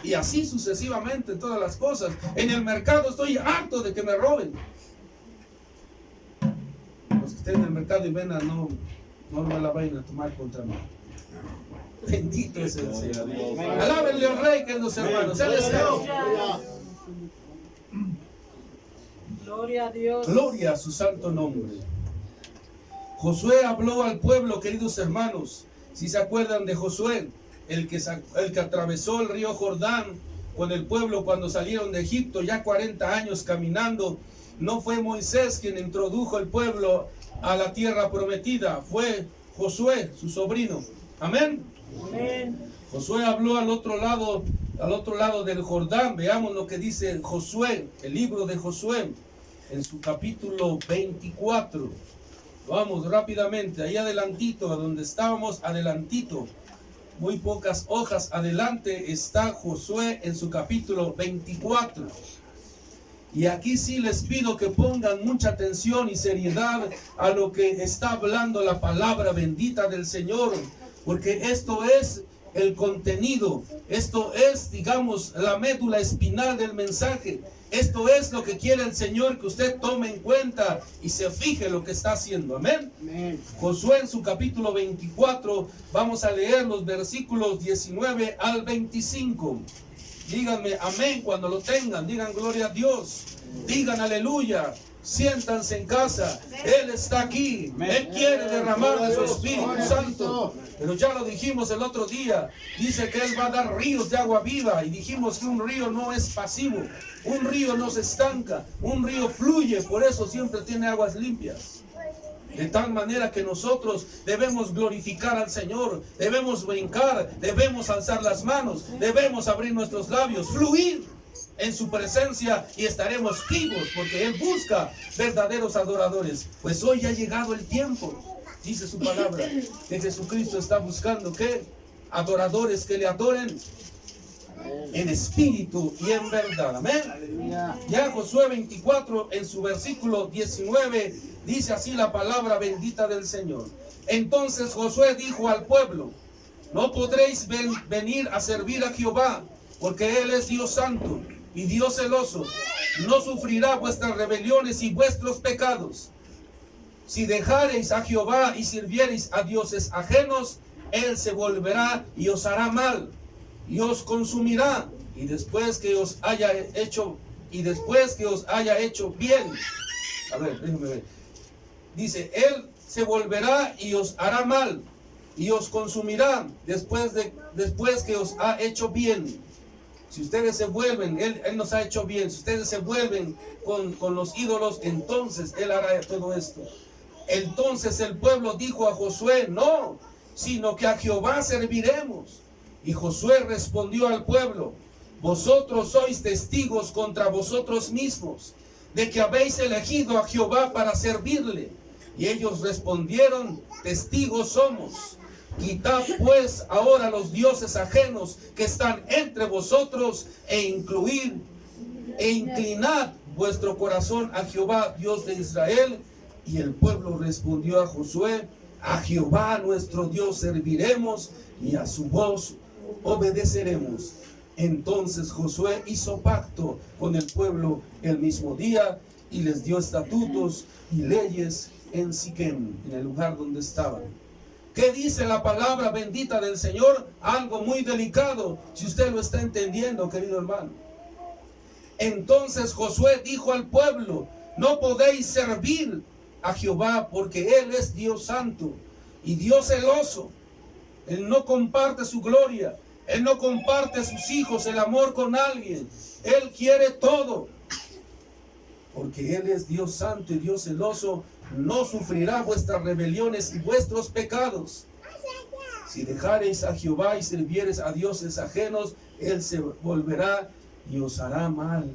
Y así sucesivamente todas las cosas. En el mercado estoy harto de que me roben. Los que estén en el mercado y vendan, no me la vayan a tomar contra mí. Bendito es el Señor. Alábenle al Rey, queridos hermanos. Él es Dios. Gloria a Dios. Gloria a su santo nombre. Josué habló al pueblo, queridos hermanos. Si se acuerdan de Josué, el que atravesó el río Jordán con el pueblo cuando salieron de Egipto, ya 40 años caminando. No fue Moisés quien introdujo el pueblo a la tierra prometida, fue Josué, su sobrino. Amén. Amén. Josué habló al otro lado del Jordán. Veamos lo que dice Josué, el libro de Josué, en su capítulo 24. Vamos rápidamente, ahí adelantito, a donde estábamos, adelantito. Muy pocas hojas adelante está Josué en su capítulo 24. Y aquí sí les pido que pongan mucha atención y seriedad a lo que está hablando la palabra bendita del Señor, porque esto es el contenido, esto es, digamos, la médula espinal del mensaje. Esto es lo que quiere el Señor que usted tome en cuenta y se fije lo que está haciendo. Amén. Amén. Josué en su capítulo 24, vamos a leer los versículos 19 al 25. Díganme amén cuando lo tengan, digan gloria a Dios, digan aleluya. Siéntanse en casa, Él está aquí, Él quiere derramar de su Espíritu Santo. Pero ya lo dijimos el otro día, dice que Él va a dar ríos de agua viva. Y dijimos que un río no es pasivo, un río no se estanca, un río fluye, por eso siempre tiene aguas limpias. De tal manera que nosotros debemos glorificar al Señor, debemos brincar, debemos alzar las manos, debemos abrir nuestros labios, fluir en su presencia y estaremos vivos, porque Él busca verdaderos adoradores. Pues hoy ha llegado el tiempo, dice su palabra, que Jesucristo está buscando ¿qué? Adoradores que le adoren en espíritu y en verdad. Amén. Ya Josué 24 en su versículo 19 dice así la palabra bendita del Señor. Entonces Josué dijo al pueblo: no podréis venir a servir a Jehová, porque Él es Dios santo y Dios celoso, no sufrirá vuestras rebeliones y vuestros pecados. Si dejareis a Jehová y sirviereis a dioses ajenos, Él se volverá y os hará mal y os consumirá, y después que os haya hecho bien. A ver, déjenme ver. Dice, Él se volverá y os hará mal y os consumirá después que os ha hecho bien. Si ustedes se vuelven, Él nos ha hecho bien. Si ustedes se vuelven con los ídolos, entonces Él hará todo esto. Entonces el pueblo dijo a Josué: no, sino que a Jehová serviremos. Y Josué respondió al pueblo: vosotros sois testigos contra vosotros mismos, de que habéis elegido a Jehová para servirle. Y ellos respondieron: testigos somos. Quitad pues ahora los dioses ajenos que están entre vosotros e inclinad vuestro corazón a Jehová, Dios de Israel, Y el pueblo respondió a Josué: a Jehová nuestro Dios serviremos y a su voz obedeceremos. Entonces Josué hizo pacto con el pueblo el mismo día y les dio estatutos y leyes en Siquem, en el lugar donde estaban. ¿Qué dice la palabra bendita del Señor? Algo muy delicado, si usted lo está entendiendo, querido hermano. Entonces Josué dijo al pueblo: no podéis servir a Jehová, porque Él es Dios santo y Dios celoso. Él no comparte su gloria, Él no comparte a sus hijos el amor con alguien. Él quiere todo. Porque Él es Dios santo y Dios celoso, no sufrirá vuestras rebeliones y vuestros pecados. Si dejareis a Jehová y sirviereis a dioses ajenos, Él se volverá y os hará mal.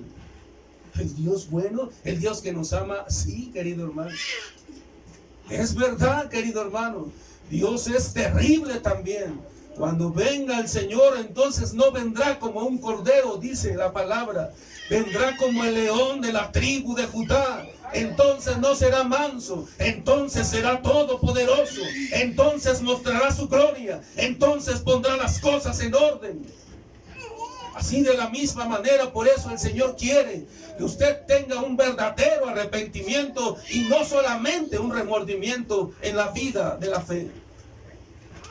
¿El Dios bueno? ¿El Dios que nos ama? Sí, querido hermano. Es verdad, querido hermano. Dios es terrible también. Cuando venga el Señor, entonces no vendrá como un cordero, dice la palabra. Vendrá como el león de la tribu de Judá. Entonces no será manso, entonces será todopoderoso, entonces mostrará su gloria, entonces pondrá las cosas en orden. Así de la misma manera, por eso el Señor quiere que usted tenga un verdadero arrepentimiento y no solamente un remordimiento en la vida de la fe.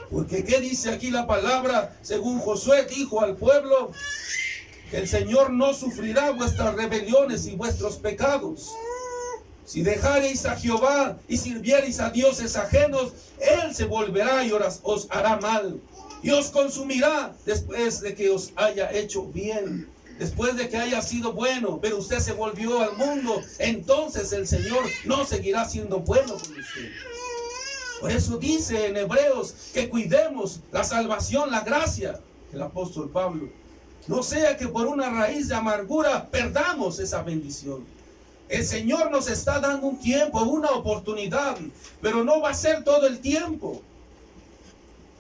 Porque ¿qué dice aquí la palabra? Según Josué dijo al pueblo, que el Señor no sufrirá vuestras rebeliones y vuestros pecados. Si dejareis a Jehová y sirviereis a dioses ajenos, Él se volverá y os hará mal. Y os consumirá después de que os haya hecho bien, después de que haya sido bueno, pero usted se volvió al mundo, entonces el Señor no seguirá siendo bueno con usted. Por eso dice en Hebreos que cuidemos la salvación, la gracia, el apóstol Pablo. No sea que por una raíz de amargura perdamos esa bendición. El Señor nos está dando un tiempo, una oportunidad, pero no va a ser todo el tiempo.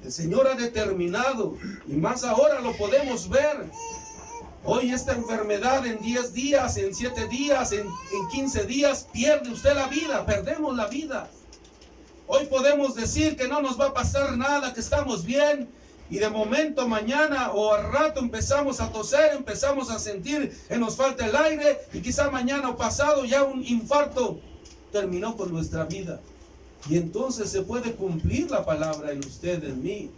El Señor ha determinado, y más ahora lo podemos ver. Hoy esta enfermedad en 10 días, en 7 días, en 15 días, pierde usted la vida, perdemos la vida. Hoy podemos decir que no nos va a pasar nada, que estamos bien, y de momento mañana o al rato empezamos a toser, empezamos a sentir que nos falta el aire, y quizá mañana o pasado ya un infarto terminó con nuestra vida. Y entonces se puede cumplir la palabra en usted, en mí.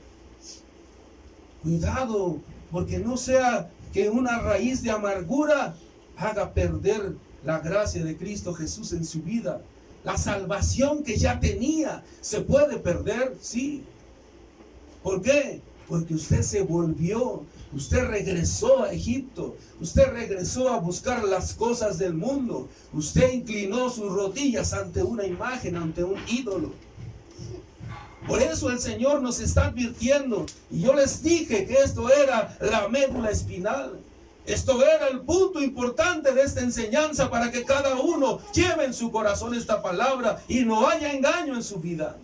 Cuidado, porque no sea que una raíz de amargura haga perder la gracia de Cristo Jesús en su vida. La salvación que ya tenía se puede perder, sí. ¿Por qué? Porque usted se volvió, usted regresó a Egipto, usted regresó a buscar las cosas del mundo, usted inclinó sus rodillas ante una imagen, ante un ídolo. Por eso el Señor nos está advirtiendo, y yo les dije que esto era la médula espinal. Esto era el punto importante de esta enseñanza para que cada uno lleve en su corazón esta palabra y no haya engaño en su vida.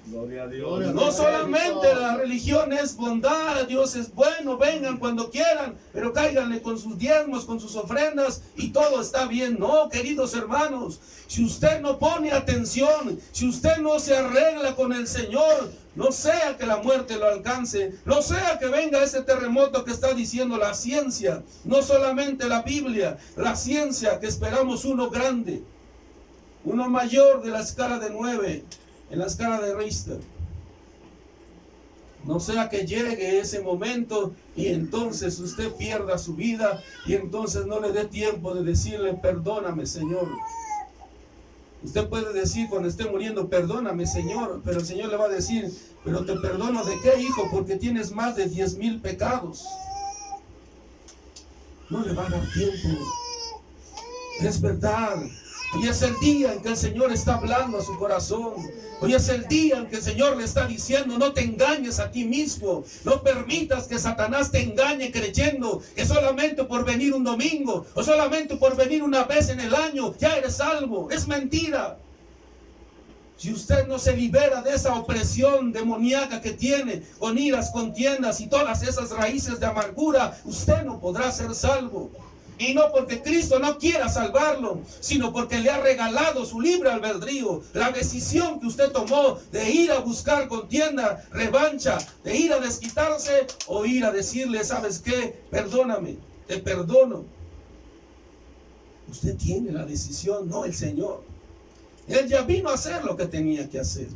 Gloria a Dios. No solamente la religión es bondad, Dios es bueno, vengan cuando quieran, pero cáiganle con sus diezmos, con sus ofrendas y todo está bien. No, queridos hermanos, si usted no pone atención, si usted no se arregla con el Señor, no sea que la muerte lo alcance, no sea que venga ese terremoto que está diciendo la ciencia, no solamente la Biblia, la ciencia, que esperamos uno grande, uno mayor de la escala de 9, en la escala de Richter. No sea que llegue ese momento y entonces usted pierda su vida y entonces no le dé tiempo de decirle: perdóname, Señor. Usted puede decir cuando esté muriendo: perdóname, Señor, pero el Señor le va a decir: pero te perdono ¿de qué, hijo? Porque tienes más de 10,000 pecados. No le va a dar tiempo. Es verdad. Hoy es el día en que el Señor está hablando a su corazón. Hoy es el día en que el Señor le está diciendo: no te engañes a ti mismo. No permitas que Satanás te engañe creyendo que solamente por venir un domingo o solamente por venir una vez en el año ya eres salvo. Es mentira. Si usted no se libera de esa opresión demoníaca que tiene, con iras, contiendas y todas esas raíces de amargura, usted no podrá ser salvo. Y no porque Cristo no quiera salvarlo, sino porque le ha regalado su libre albedrío. La decisión que usted tomó de ir a buscar contienda, revancha, de ir a desquitarse o ir a decirle, ¿sabes qué? Perdóname, te perdono. Usted tiene la decisión, no el Señor. Él ya vino a hacer lo que tenía que hacer.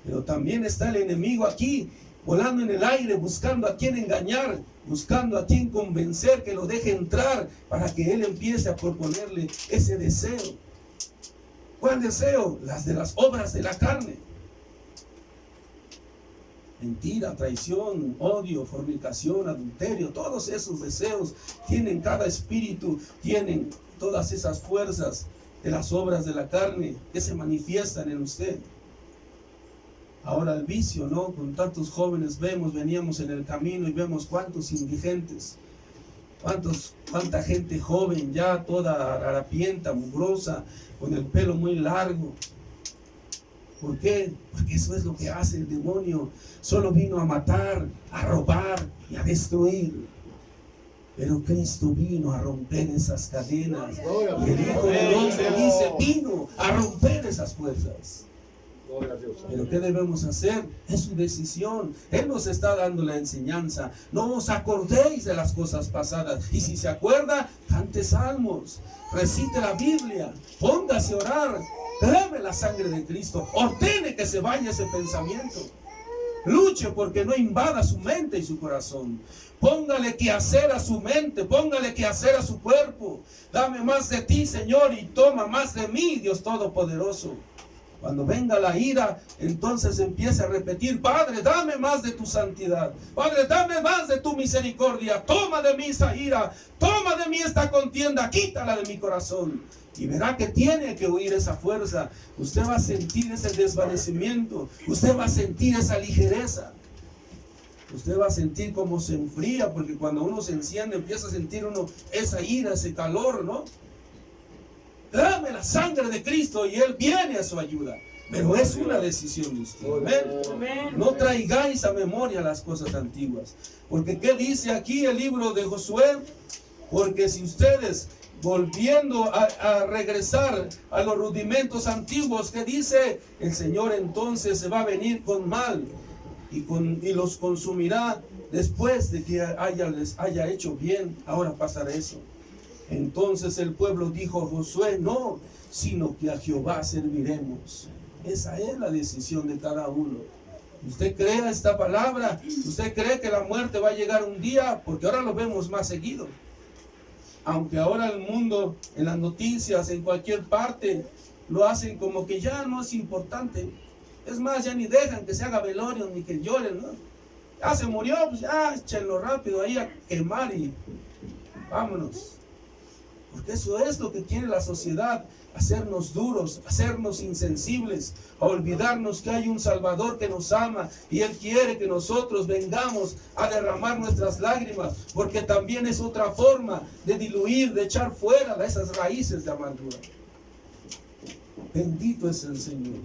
Pero también está el enemigo aquí, volando en el aire, buscando a quien engañar, buscando a quien convencer que lo deje entrar para que él empiece a proponerle ese deseo. ¿Cuál deseo? Las de las obras de la carne. Mentira, traición, odio, fornicación, adulterio, todos esos deseos tienen cada espíritu, tienen todas esas fuerzas de las obras de la carne que se manifiestan en usted. Ahora el vicio, ¿no? Con tantos jóvenes veníamos en el camino y vemos cuántos indigentes, cuánta gente joven ya toda harapienta, mugrosa, con el pelo muy largo. ¿Por qué? Porque eso es lo que hace el demonio. Solo vino a matar, a robar y a destruir. Pero Cristo vino a romper esas cadenas. Y el Hijo del Hombre dice, vino a romper esas fuerzas. Pero ¿qué debemos hacer? Es su decisión. Él nos está dando la enseñanza. No os acordéis de las cosas pasadas. Y si se acuerda, cante salmos, recite la Biblia, póngase a orar, clame la sangre de Cristo, ordene que se vaya ese pensamiento. Luche porque no invada su mente y su corazón. Póngale que hacer a su mente, póngale que hacer a su cuerpo. Dame más de ti, Señor, y toma más de mí, Dios Todopoderoso. Cuando venga la ira, entonces empiece a repetir, Padre, dame más de tu santidad. Padre, dame más de tu misericordia. Toma de mí esa ira, toma de mí esta contienda, quítala de mi corazón. Y verá que tiene que huir esa fuerza. Usted va a sentir ese desvanecimiento. Usted va a sentir esa ligereza. Usted va a sentir cómo se enfría, porque cuando uno se enciende, empieza a sentir uno esa ira, ese calor, ¿no? Dame la sangre de Cristo y Él viene a su ayuda. Pero es una decisión de usted. ¿Ven? No traigáis a memoria las cosas antiguas. Porque ¿qué dice aquí el libro de Josué? Porque si ustedes, volviendo a regresar a los rudimentos antiguos, ¿qué dice? El Señor entonces se va a venir con mal y los consumirá después de que les haya hecho bien. Ahora pasará eso. Entonces el pueblo dijo a Josué, no, sino que a Jehová serviremos. Esa es la decisión de cada uno. ¿Usted cree esta palabra? ¿Usted cree que la muerte va a llegar un día? Porque ahora lo vemos más seguido. Aunque ahora el mundo, en las noticias, en cualquier parte, lo hacen como que ya no es importante. Es más, ya ni dejan que se haga velorio ni que lloren, ¿no? Ya se murió, pues ya échenlo rápido ahí a quemar y vámonos. Porque eso es lo que quiere la sociedad, hacernos duros, hacernos insensibles, a olvidarnos que hay un Salvador que nos ama y Él quiere que nosotros vengamos a derramar nuestras lágrimas, porque también es otra forma de diluir, de echar fuera de esas raíces de amargura. Bendito es el Señor.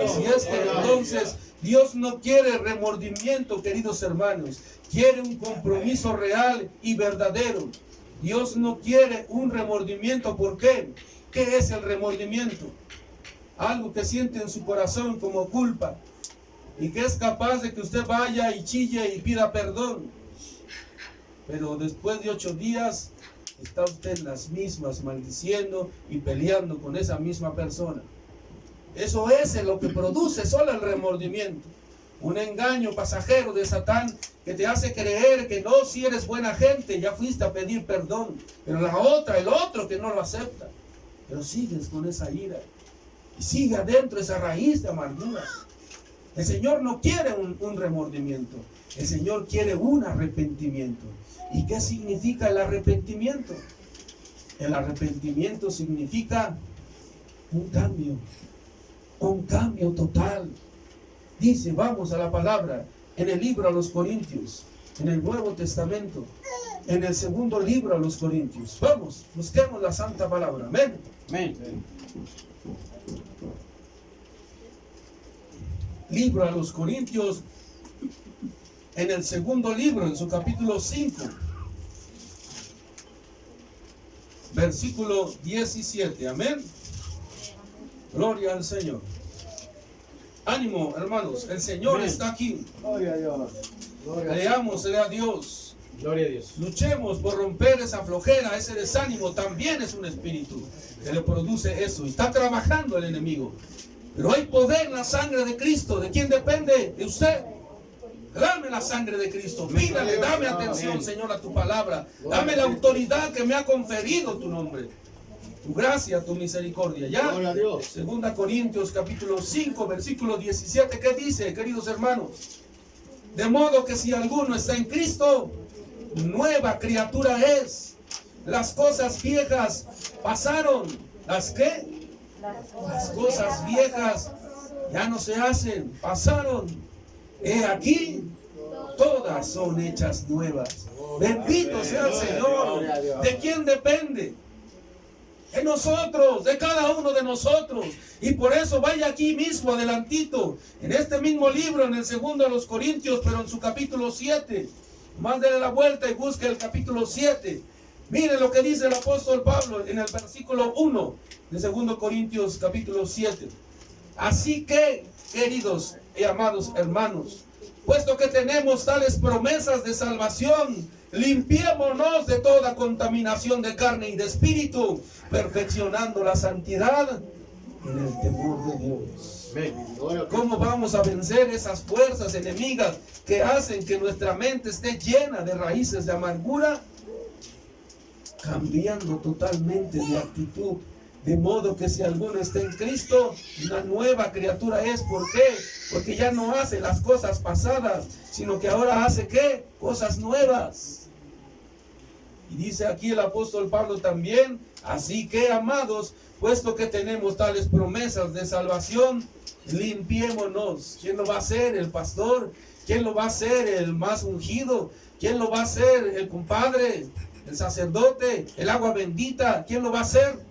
Así es que entonces Dios no quiere remordimiento, queridos hermanos, quiere un compromiso real y verdadero. Dios no quiere un remordimiento. ¿Por qué? ¿Qué es el remordimiento? Algo que siente en su corazón como culpa y que es capaz de que usted vaya y chille y pida perdón. Pero después de 8 días está usted en las mismas maldiciendo y peleando con esa misma persona. Eso es lo que produce solo el remordimiento. Un engaño pasajero de Satán que te hace creer que no, si eres buena gente, ya fuiste a pedir perdón. Pero la otra, el otro que no lo acepta. Pero sigues con esa ira. Y sigue adentro esa raíz de amargura. El Señor no quiere un remordimiento. El Señor quiere un arrepentimiento. ¿Y qué significa el arrepentimiento? El arrepentimiento significa un cambio total. Dice, vamos a la palabra, en el libro a los Corintios, en el Nuevo Testamento, en el segundo libro a los Corintios. Vamos, busquemos la santa palabra. Amén. Amén. Libro a los Corintios, en el segundo libro, en su capítulo 5. versículo 17. Amén. Gloria al Señor. Ánimo, hermanos, el Señor Amén. está aquí. Gloria a Dios. Gloria a Dios. Leámosle a Dios. Gloria a Dios. Luchemos por romper esa flojera, ese desánimo. También es un espíritu que le produce eso. Está trabajando el enemigo. Pero hay poder en la sangre de Cristo. ¿De quién depende? De usted. Dame la sangre de Cristo. Pídale, dame atención, Señor, a tu palabra. Dame la autoridad que me ha conferido tu nombre. Tu gracia, tu misericordia. Ya. Gloria a Dios. 2 Corintios capítulo 5, versículo 17. ¿Qué dice, queridos hermanos? De modo que si alguno está en Cristo, nueva criatura es. Las cosas viejas pasaron. ¿Las qué? Las cosas viejas ya no se hacen, pasaron. He aquí, todas son hechas nuevas. Bendito sea el Señor. ¿De quién depende? De nosotros, de cada uno de nosotros. Y por eso vaya aquí mismo, adelantito, en este mismo libro, en el 2 de los Corintios, pero en su capítulo 7. Más dele la vuelta y busque el capítulo 7. Mire lo que dice el apóstol Pablo en el versículo 1 de 2 Corintios capítulo 7. Así que, queridos y amados hermanos, puesto que tenemos tales promesas de salvación, limpiémonos de toda contaminación de carne y de espíritu, perfeccionando la santidad en el temor de Dios. ¿Cómo vamos a vencer esas fuerzas enemigas que hacen que nuestra mente esté llena de raíces de amargura? Cambiando totalmente de actitud. De modo que si alguno está en Cristo, una nueva criatura es. ¿Por qué? Porque ya no hace las cosas pasadas, sino que ahora hace ¿qué? Cosas nuevas. Y dice aquí el apóstol Pablo también, así que, amados, puesto que tenemos tales promesas de salvación, limpiémonos. ¿Quién lo va a hacer? El pastor. ¿Quién lo va a hacer? El más ungido. ¿Quién lo va a hacer? El compadre, el sacerdote, el agua bendita. ¿Quién lo va a hacer?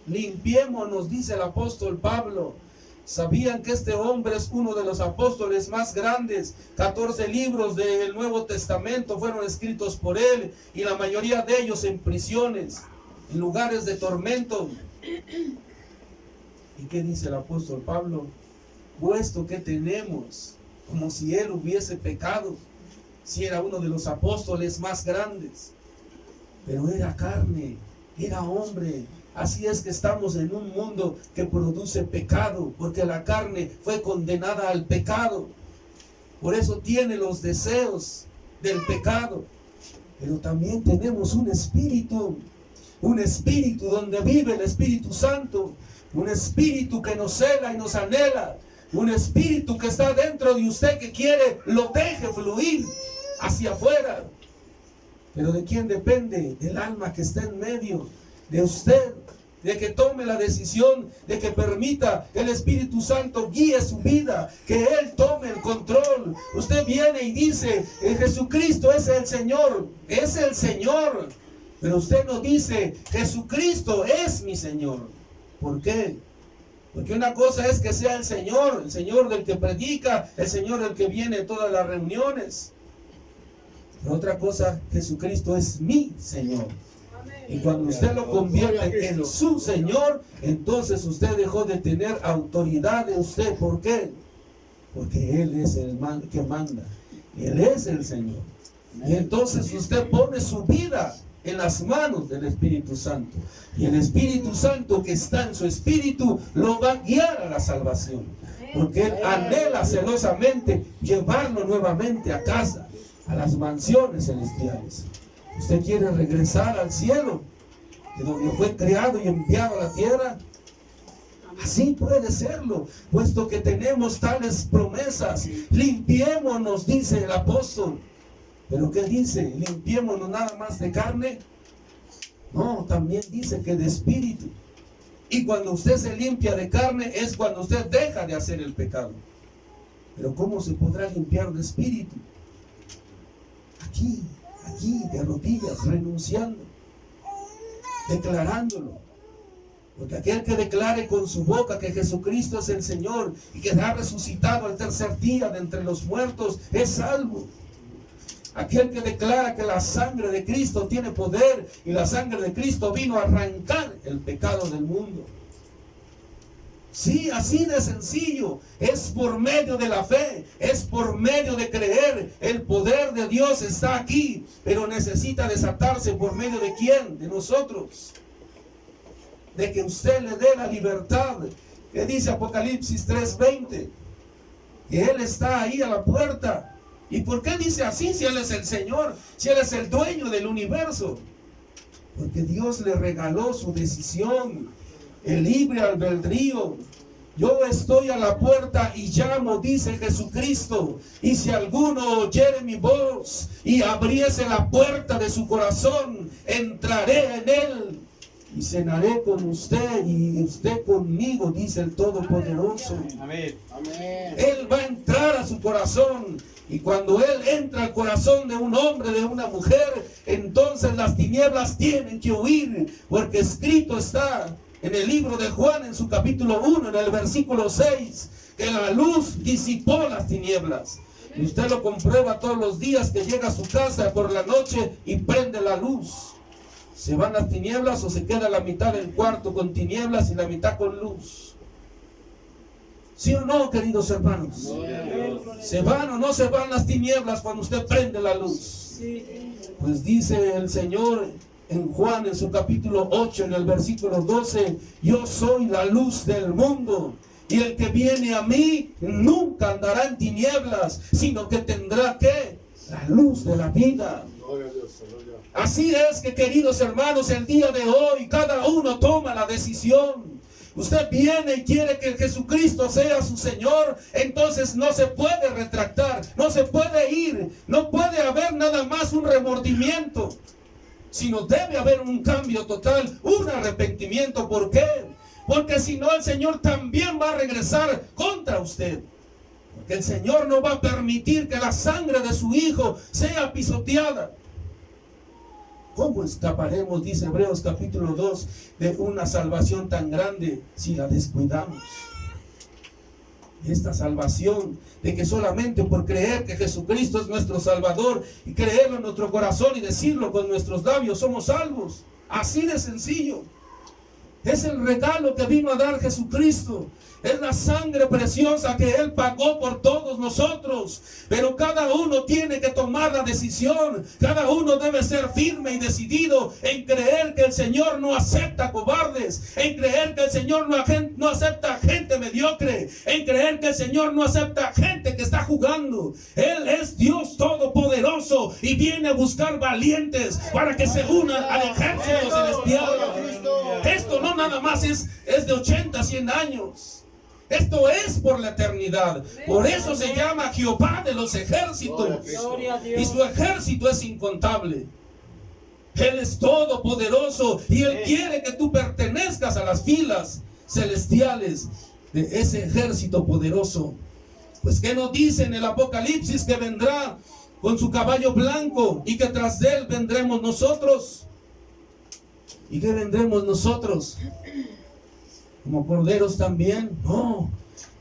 Limpiémonos, dice el apóstol Pablo. ¿Sabían que este hombre es uno de los apóstoles más grandes? 14 libros del Nuevo Testamento fueron escritos por él, y la mayoría de ellos en prisiones, en lugares de tormento. ¿Y qué dice el apóstol Pablo? Puesto que tenemos, como si él hubiese pecado, si era uno de los apóstoles más grandes, pero era carne, era hombre. Así es que estamos en un mundo que produce pecado, porque la carne fue condenada al pecado. Por eso tiene los deseos del pecado. Pero también tenemos un espíritu donde vive el Espíritu Santo, un espíritu que nos cela y nos anhela, un espíritu que está dentro de usted que quiere, lo deje fluir hacia afuera. Pero ¿de quién depende? Del alma que está en medio de usted, de que tome la decisión, de que permita que el Espíritu Santo guíe su vida, que Él tome el control. Usted viene y dice, Jesucristo es el Señor, pero usted no dice, Jesucristo es mi Señor. ¿Por qué? Porque una cosa es que sea el Señor del que predica, el Señor del que viene en todas las reuniones. Pero otra cosa, Jesucristo es mi Señor. Y cuando usted lo convierte en su Señor, entonces usted dejó de tener autoridad de usted. ¿Por qué? Porque Él es el que manda. Él es el Señor. Y entonces usted pone su vida en las manos del Espíritu Santo. Y el Espíritu Santo que está en su espíritu lo va a guiar a la salvación. Porque Él anhela celosamente llevarlo nuevamente a casa, a las mansiones celestiales. ¿Usted quiere regresar al cielo, de donde fue creado y enviado a la tierra? Así puede serlo, puesto que tenemos tales promesas. Limpiémonos, dice el apóstol. ¿Pero qué dice? ¿Limpiémonos nada más de carne? No, también dice que de espíritu. Y cuando usted se limpia de carne es cuando usted deja de hacer el pecado. Pero ¿cómo se podrá limpiar de espíritu? Aquí, de rodillas, renunciando, declarándolo. Porque aquel que declare con su boca que Jesucristo es el Señor y que ha resucitado al tercer día de entre los muertos, es salvo. aquel que declara que la sangre de Cristo tiene poder y la sangre de Cristo vino a arrancar el pecado del mundo. Sí, así de sencillo. Es por medio de la fe, es por medio de creer. El poder de Dios está aquí, pero necesita desatarse por medio de ¿quién? De nosotros. De que usted le dé la libertad. ¿Qué dice Apocalipsis 3:20? Que Él está ahí a la puerta. ¿Y por qué dice así si Él es el Señor? Si Él es el dueño del universo. Porque Dios le regaló su decisión, el libre albedrío. Yo estoy a la puerta y llamo, dice Jesucristo. Y si alguno oyere mi voz y abriese la puerta de su corazón, entraré en él y cenaré con usted y usted conmigo, dice el Todopoderoso. Amén. Él va a entrar a su corazón. Y cuando Él entra al corazón de un hombre, de una mujer, entonces las tinieblas tienen que huir, porque escrito está en el libro de Juan, en su capítulo 1, en el versículo 6, que la luz disipó las tinieblas. Y usted lo comprueba todos los días que llega a su casa por la noche y prende la luz. ¿Se van las tinieblas o se queda la mitad del cuarto con tinieblas y la mitad con luz? ¿Sí o no, queridos hermanos? ¿Se van o no se van las tinieblas cuando usted prende la luz? Pues dice el Señor en Juan, en su capítulo 8, en el versículo 12, yo soy la luz del mundo, y el que viene a mí nunca andará en tinieblas, sino que tendrá ¿qué? La luz de la vida. Así es que, queridos hermanos, el día de hoy cada uno toma la decisión. Usted viene y quiere que Jesucristo sea su Señor, entonces no se puede retractar, no se puede ir, no puede haber nada más un remordimiento, sino debe haber un cambio total, un arrepentimiento. ¿Por qué? Porque si no, el Señor también va a regresar contra usted. Porque el Señor no va a permitir que la sangre de su Hijo sea pisoteada. ¿Cómo escaparemos, dice Hebreos capítulo 2, de una salvación tan grande si la descuidamos? Esta salvación de que solamente por creer que Jesucristo es nuestro Salvador y creerlo en nuestro corazón y decirlo con nuestros labios somos salvos. Así de sencillo. Es el regalo que vino a dar Jesucristo. Es la sangre preciosa que Él pagó por todos nosotros. Pero cada uno tiene que tomar la decisión. Cada uno debe ser firme y decidido en creer que el Señor no acepta cobardes. En creer que el Señor no acepta gente mediocre. En creer que el Señor no acepta gente que está jugando. Él es Dios todopoderoso y viene a buscar valientes para que se unan al ejército celestial. Esto no nada más es de 80, 100 años. Esto es por la eternidad. Por eso se llama Jehová de los ejércitos. Y su ejército es incontable. Él es todopoderoso y Él quiere que tú pertenezcas a las filas celestiales de ese ejército poderoso. Pues ¿qué nos dice en el Apocalipsis? Que vendrá con su caballo blanco y que tras de él vendremos nosotros. ¿Y qué vendremos nosotros? ¿Como corderos también? No.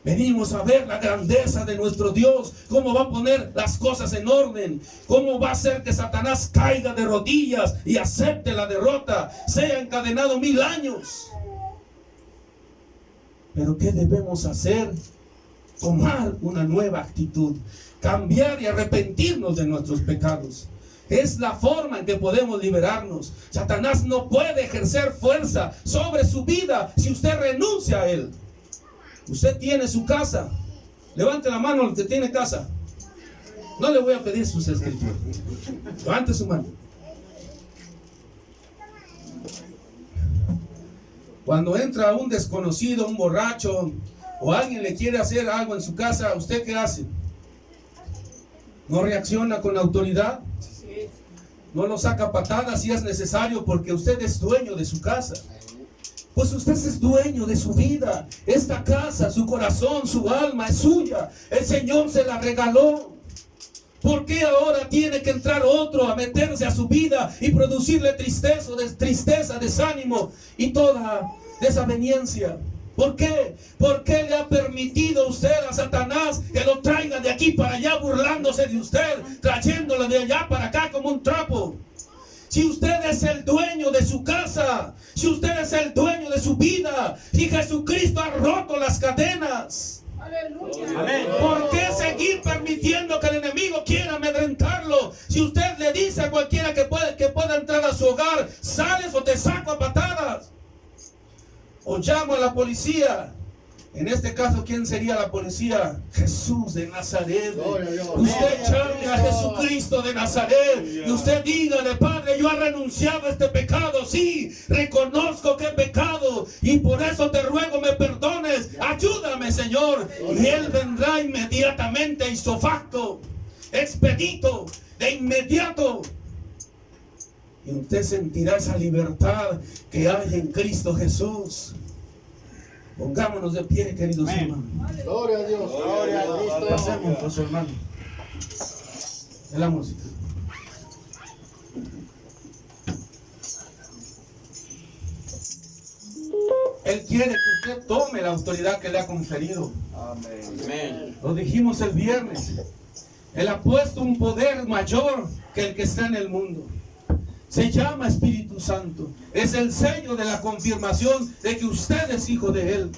Venimos a ver la grandeza de nuestro Dios. Cómo va a poner las cosas en orden. Cómo va a hacer que Satanás caiga de rodillas y acepte la derrota. Sea encadenado 1000 años. Pero ¿qué debemos hacer? Tomar una nueva actitud. Cambiar y arrepentirnos de nuestros pecados. Es la forma en que podemos liberarnos. Satanás no puede ejercer fuerza sobre su vida si usted renuncia a él. Usted tiene su casa. Levante la mano el que tiene casa. No le voy a pedir sus escrituras. Levante su mano. Cuando entra un desconocido, un borracho, o alguien le quiere hacer algo en su casa, ¿usted qué hace? ¿No reacciona con autoridad? No lo saca patadas si es necesario, porque usted es dueño de su casa. Pues usted es dueño de su vida. Esta casa, su corazón, su alma es suya. El Señor se la regaló. ¿Por qué ahora tiene que entrar otro a meterse a su vida y producirle tristeza, desánimo y toda desaveniencia? ¿Por qué? ¿Por qué le ha permitido usted a Satanás que lo traiga de aquí para allá burlándose de usted, trayéndolo de allá para acá como un trapo? Si usted es el dueño de su casa, si usted es el dueño de su vida, si Jesucristo ha roto las cadenas, Amén. ¿por qué seguir permitiendo que el enemigo quiera amedrentarlo? Si usted le dice a cualquiera que pueda entrar a su hogar, sales o te saco a patadas, o llamo a la policía. En este caso, ¿quién sería la policía? Jesús de Nazaret. Gloria a Dios. Usted llame a Jesucristo de Nazaret y usted dígale: Padre, yo he renunciado a este pecado. Sí, reconozco que he pecado y por eso te ruego me perdones. Ayúdame, Señor. Y Él vendrá inmediatamente, ipso facto, expedito, de inmediato. Y usted sentirá esa libertad que hay en Cristo Jesús. Pongámonos de pie, queridos hermanos. Gloria a Dios. Gloria a Cristo. Pasemos, pues, hermano. En la música. Él quiere que usted tome la autoridad que le ha conferido. Amén. Lo dijimos el viernes. Él ha puesto un poder mayor que el que está en el mundo. Se llama Espíritu Santo. Es el sello de la confirmación de que usted es hijo de Él.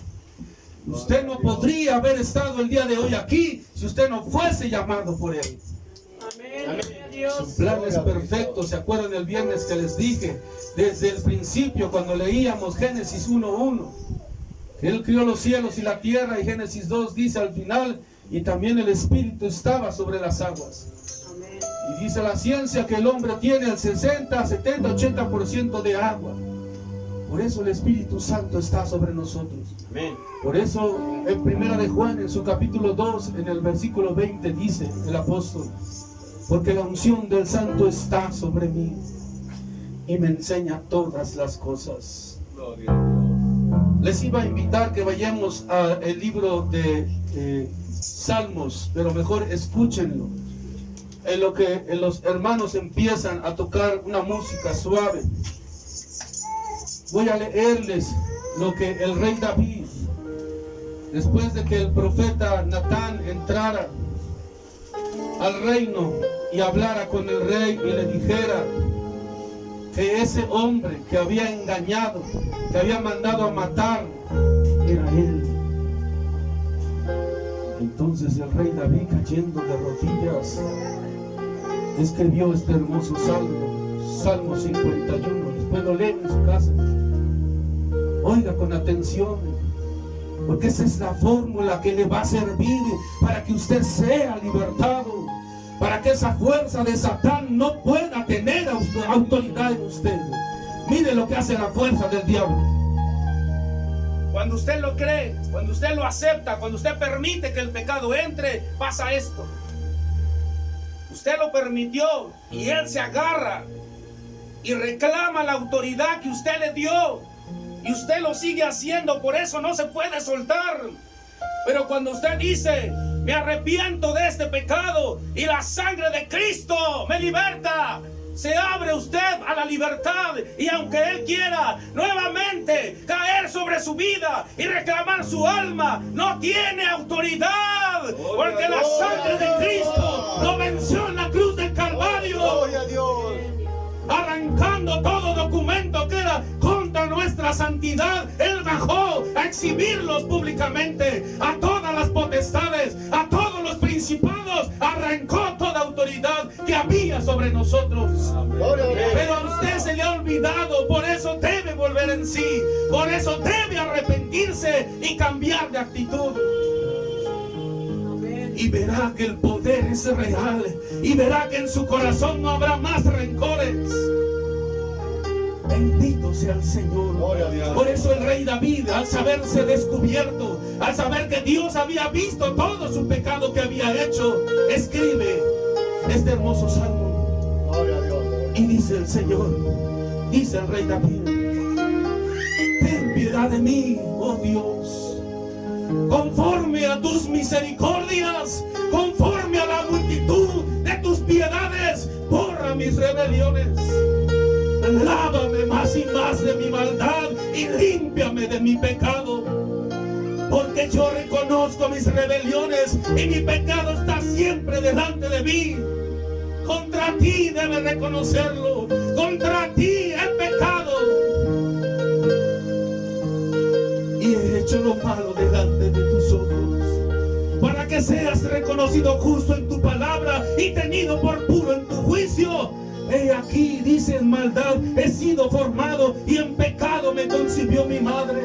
Usted no podría haber estado el día de hoy aquí si usted no fuese llamado por Él. Su plan es perfecto. ¿Se acuerdan el viernes que les dije? Desde el principio, cuando leíamos Génesis 1:1, que Él crió los cielos y la tierra, y Génesis 2 dice al final: y también el Espíritu estaba sobre las aguas. Y dice la ciencia que el hombre tiene el 60, 70, 80% de agua. Por eso el Espíritu Santo está sobre nosotros. Amén. Por eso en 1 de Juan, en su capítulo 2, en el versículo 20, dice el apóstol: porque la unción del Santo está sobre mí y me enseña todas las cosas. Gloria a Dios. Les iba a invitar que vayamos al libro de Salmos, pero mejor escúchenlo. En lo que los hermanos empiezan a tocar una música suave, voy a leerles lo que el rey David, después de que el profeta Natán entrara al reino y hablara con el rey y le dijera que ese hombre que había engañado, que había mandado a matar, era él. Entonces el rey David, cayendo de rodillas, escribió este hermoso salmo, Salmo 51. Después lo leen en su casa. Oiga con atención, porque esa es la fórmula que le va a servir para que usted sea libertado, para que esa fuerza de Satán no pueda tener autoridad en usted. Mire lo que hace la fuerza del diablo. Cuando usted lo cree, cuando usted lo acepta, cuando usted permite que el pecado entre, pasa esto. Usted lo permitió y él se agarra y reclama la autoridad que usted le dio. Y usted lo sigue haciendo, por eso no se puede soltar. Pero cuando usted dice: me arrepiento de este pecado y la sangre de Cristo me liberta, se abre usted a la libertad. Y aunque Él quiera nuevamente caer sobre su vida y reclamar su alma, no tiene autoridad, porque la sangre de Cristo lo venció en la cruz del Calvario, Gloria a Dios. arrancando todo documento que era contra nuestra santidad. Él bajó a exhibirlos públicamente, a todas las potestades, a todos los principados, arrancó toda autoridad que había sobre nosotros. Pero a usted se le ha olvidado, por eso debe volver en sí, por eso debe arrepentirse y cambiar de actitud. Y verá que el poder es real, y verá que en su corazón no habrá más rencores. Bendito sea el Señor. Por eso el rey David, al saberse descubierto, al saber que Dios había visto todo su pecado que había hecho, escribe este hermoso salmo. Y dice el Señor, dice el rey David: ten piedad de mí, oh Dios, conforme a tus misericordias, conforme a la multitud de tus piedades, borra mis rebeliones. Lávame más y más de mi maldad y límpiame de mi pecado. porque yo reconozco mis rebeliones y mi pecado está siempre delante de mí. Contra ti debes reconocerlo, contra ti he pecado y he hecho lo malo delante de tus ojos, para que seas reconocido justo en tu palabra y tenido por puro en tu juicio. He aquí, dice, en maldad he sido formado y en pecado me concibió mi madre.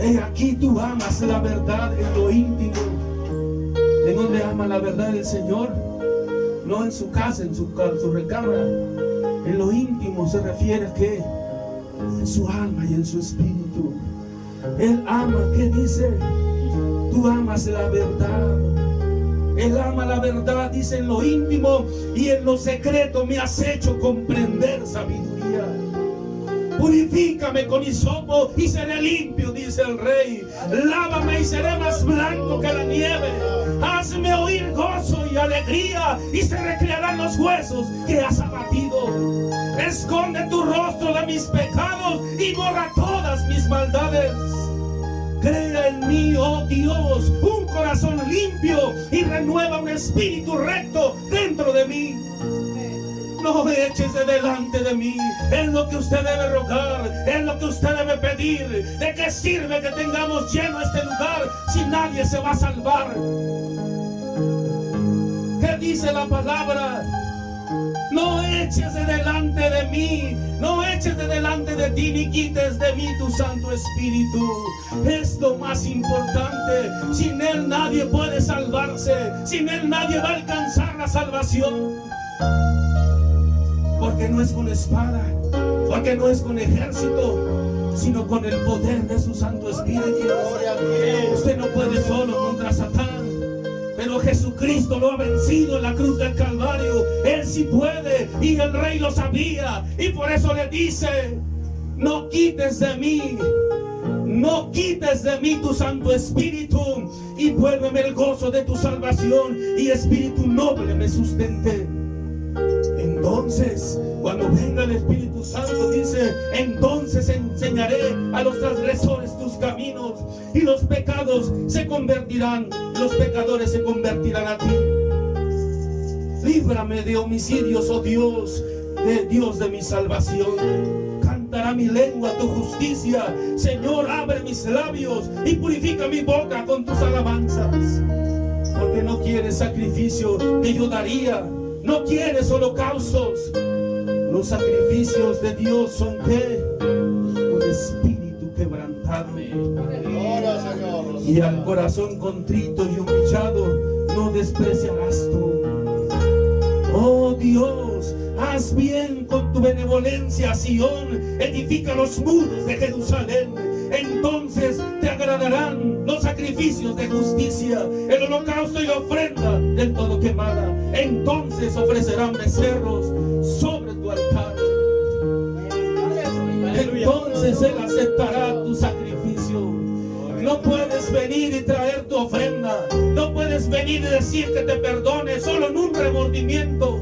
He aquí, tú amas la verdad en lo íntimo. ¿En dónde ama la verdad el Señor? No en su casa, en su recámara. En lo íntimo se refiere a ¿qué? En su alma y en su espíritu. Él ama, ¿qué dice? Tú amas la verdad. Él ama la verdad, dice, en lo íntimo y en lo secreto me has hecho comprender sabiduría. Purifícame con hisopo y seré limpio, dice el Rey. Lávame y seré más blanco que la nieve. Hazme oír gozo y alegría y se recrearán los huesos que has abatido. Esconde tu rostro de mis pecados y borra todas mis maldades. Crea en mí, oh Dios, un corazón limpio y renueva un espíritu recto dentro de mí. No me eches de delante de mí. Es lo que usted debe rogar, es lo que usted debe pedir. ¿De qué sirve que tengamos lleno este lugar si nadie se va a salvar? ¿Qué dice la palabra? No eches de delante de mí, no eches de delante de ti, ni quites de mí tu Santo Espíritu. Es lo más importante. Sin Él nadie puede salvarse, sin Él nadie va a alcanzar la salvación. Porque no es con espada, porque no es con ejército, sino con el poder de su Santo Espíritu. Usted no puede solo contra Satán, pero Jesucristo lo ha vencido en la cruz del Calvario. Él sí puede, y el Rey lo sabía, y por eso le dice: no quites de mí, no quites de mí tu Santo Espíritu, y vuélveme el gozo de tu salvación, y espíritu noble me sustente. Entonces, cuando venga el Espíritu Santo, dice, entonces enseñaré a los transgresores tus caminos y los pecados se convertirán, los pecadores se convertirán a ti. Líbrame de homicidios, oh Dios de mi salvación. Cantará mi lengua tu justicia. Señor, abre mis labios y purifica mi boca con tus alabanzas. Porque no quieres sacrificio que yo daría, no quieres holocaustos. Los sacrificios de Dios son ¿qué? Un espíritu quebrantado. Y al corazón contrito y humillado no despreciarás tú. Oh Dios, haz bien con tu benevolencia a Sión, edifica los muros de Jerusalén. Entonces te agradarán los sacrificios de justicia, el holocausto y la ofrenda del todo quemada. Entonces ofrecerán becerros sobre tu altar. Entonces Él aceptará tu sacrificio. No puedes venir y traer tu ofrenda, no puedes venir y decir que te perdone solo en un remordimiento.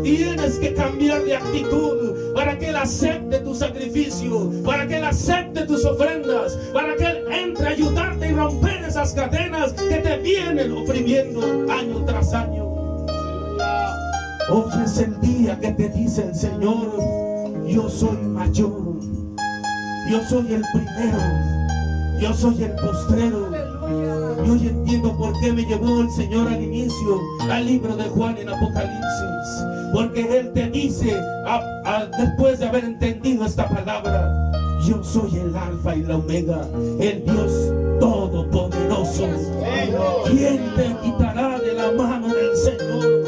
Tienes que cambiar de actitud para que Él acepte tu sacrificio, para que Él acepte tus ofrendas, para que Él entre a ayudarte y romper esas cadenas que te vienen oprimiendo año tras año. Hoy es el día que te dice el Señor: yo soy mayor, yo soy el primero, yo soy el postrero. Y hoy entiendo por qué me llevó el Señor al inicio, al libro de Juan en Apocalipsis. Porque Él te dice, después de haber entendido esta palabra: yo soy el alfa y la omega, el Dios todopoderoso. ¿Quién te quitará de la mano del Señor?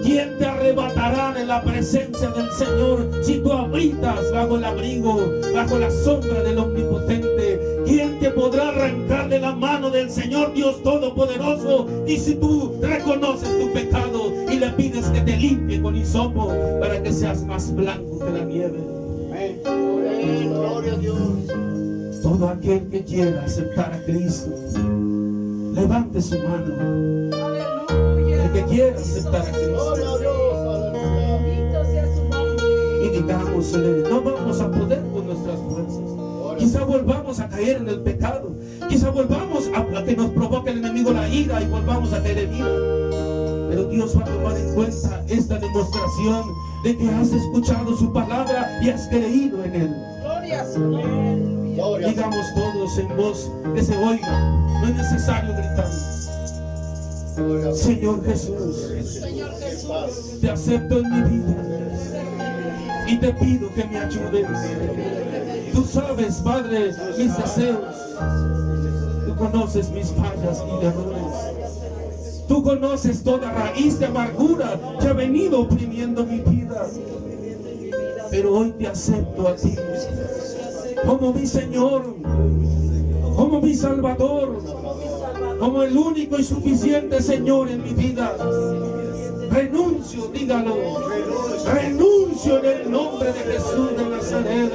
¿Quién te arrebatará de la presencia del Señor si tú habitas bajo el abrigo, bajo la sombra del Omnipotente? ¿Quién te podrá arrancar de la mano del Señor Dios Todopoderoso? Y si tú reconoces tu pecado y le pides que te limpie con hisopo para que seas más blanco que la nieve. Gloria a Dios. Todo aquel que quiera aceptar a Cristo, levante su mano. El que quiera aceptar a Cristo, y digámosle: no vamos a poder con nuestras fuerzas, Quizá volvamos a caer en el pecado. Quizá volvamos a que nos provoque el enemigo la ira y volvamos a caer en ira. Pero Dios va a tomar en cuenta esta demostración de que has escuchado su palabra y has creído en él. Digamos todos en voz que se oiga. No es necesario gritar. Señor Jesús, te acepto en mi vida y te pido que me ayudes. Tú sabes, Padre, mis deseos. Tú conoces mis fallas y errores. Tú conoces toda raíz de amargura que ha venido oprimiendo mi vida. Pero hoy te acepto a ti como mi Señor, como mi Salvador, como el único y suficiente Señor en mi vida. Renuncio, dígalo, renuncio en el nombre de Jesús de Nazaret.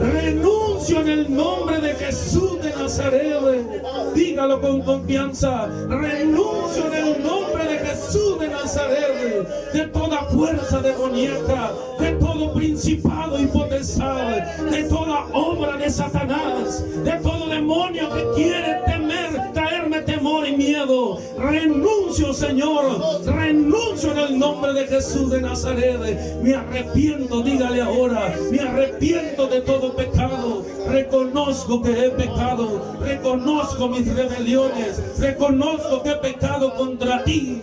Renuncio en el nombre de Jesús de Nazaret. Dígalo con confianza. Renuncio en el nombre de Jesús de Nazaret de toda fuerza demoníaca, de todo principado y potestad, de toda obra de Satanás, de todo demonio que quiere traerme temor y miedo. Renuncio, Señor, renuncio en el nombre de Jesús de Nazaret. Me arrepiento, dígale ahora, me arrepiento de todo pecado. Reconozco que he pecado, reconozco mis rebeliones, reconozco que he pecado contra ti.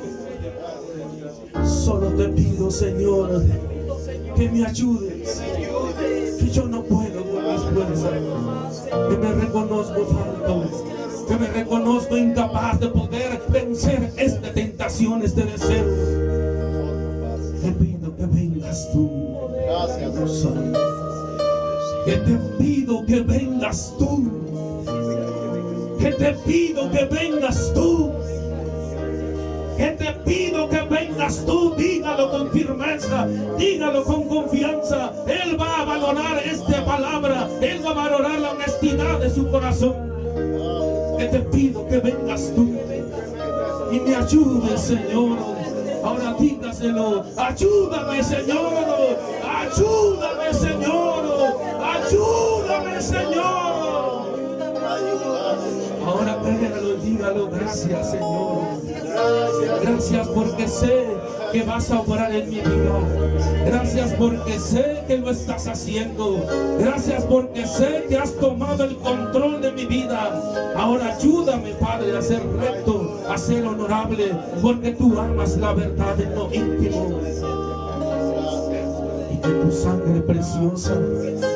Solo te pido, Señor, que me ayudes, que yo no puedo con mis fuerzas, que me reconozco falto, que me reconozco incapaz de poder vencer esta tentación, este deseo. Te pido que vengas tú. Gracias. Que te pido que vengas tú. Que te pido que vengas tú. Que te pido que vengas tú. Dígalo con firmeza, dígalo con confianza. Él va a valorar esta palabra. Él va a valorar la honestidad de su corazón. Que te pido que vengas tú y me ayudes, Señor. Ahora dígaselo. Ayúdame, Señor. Ayúdame, Señor. Ayúdame, Señor. Ahora créalo, dígalo. Gracias, Señor. Gracias porque sé que vas a obrar en mi vida. Gracias porque sé que lo estás haciendo. Gracias porque sé que has tomado el control de mi vida. Ahora ayúdame, Padre, a ser recto, a ser honorable, porque tú amas la verdad en lo íntimo. Y que tu sangre preciosa,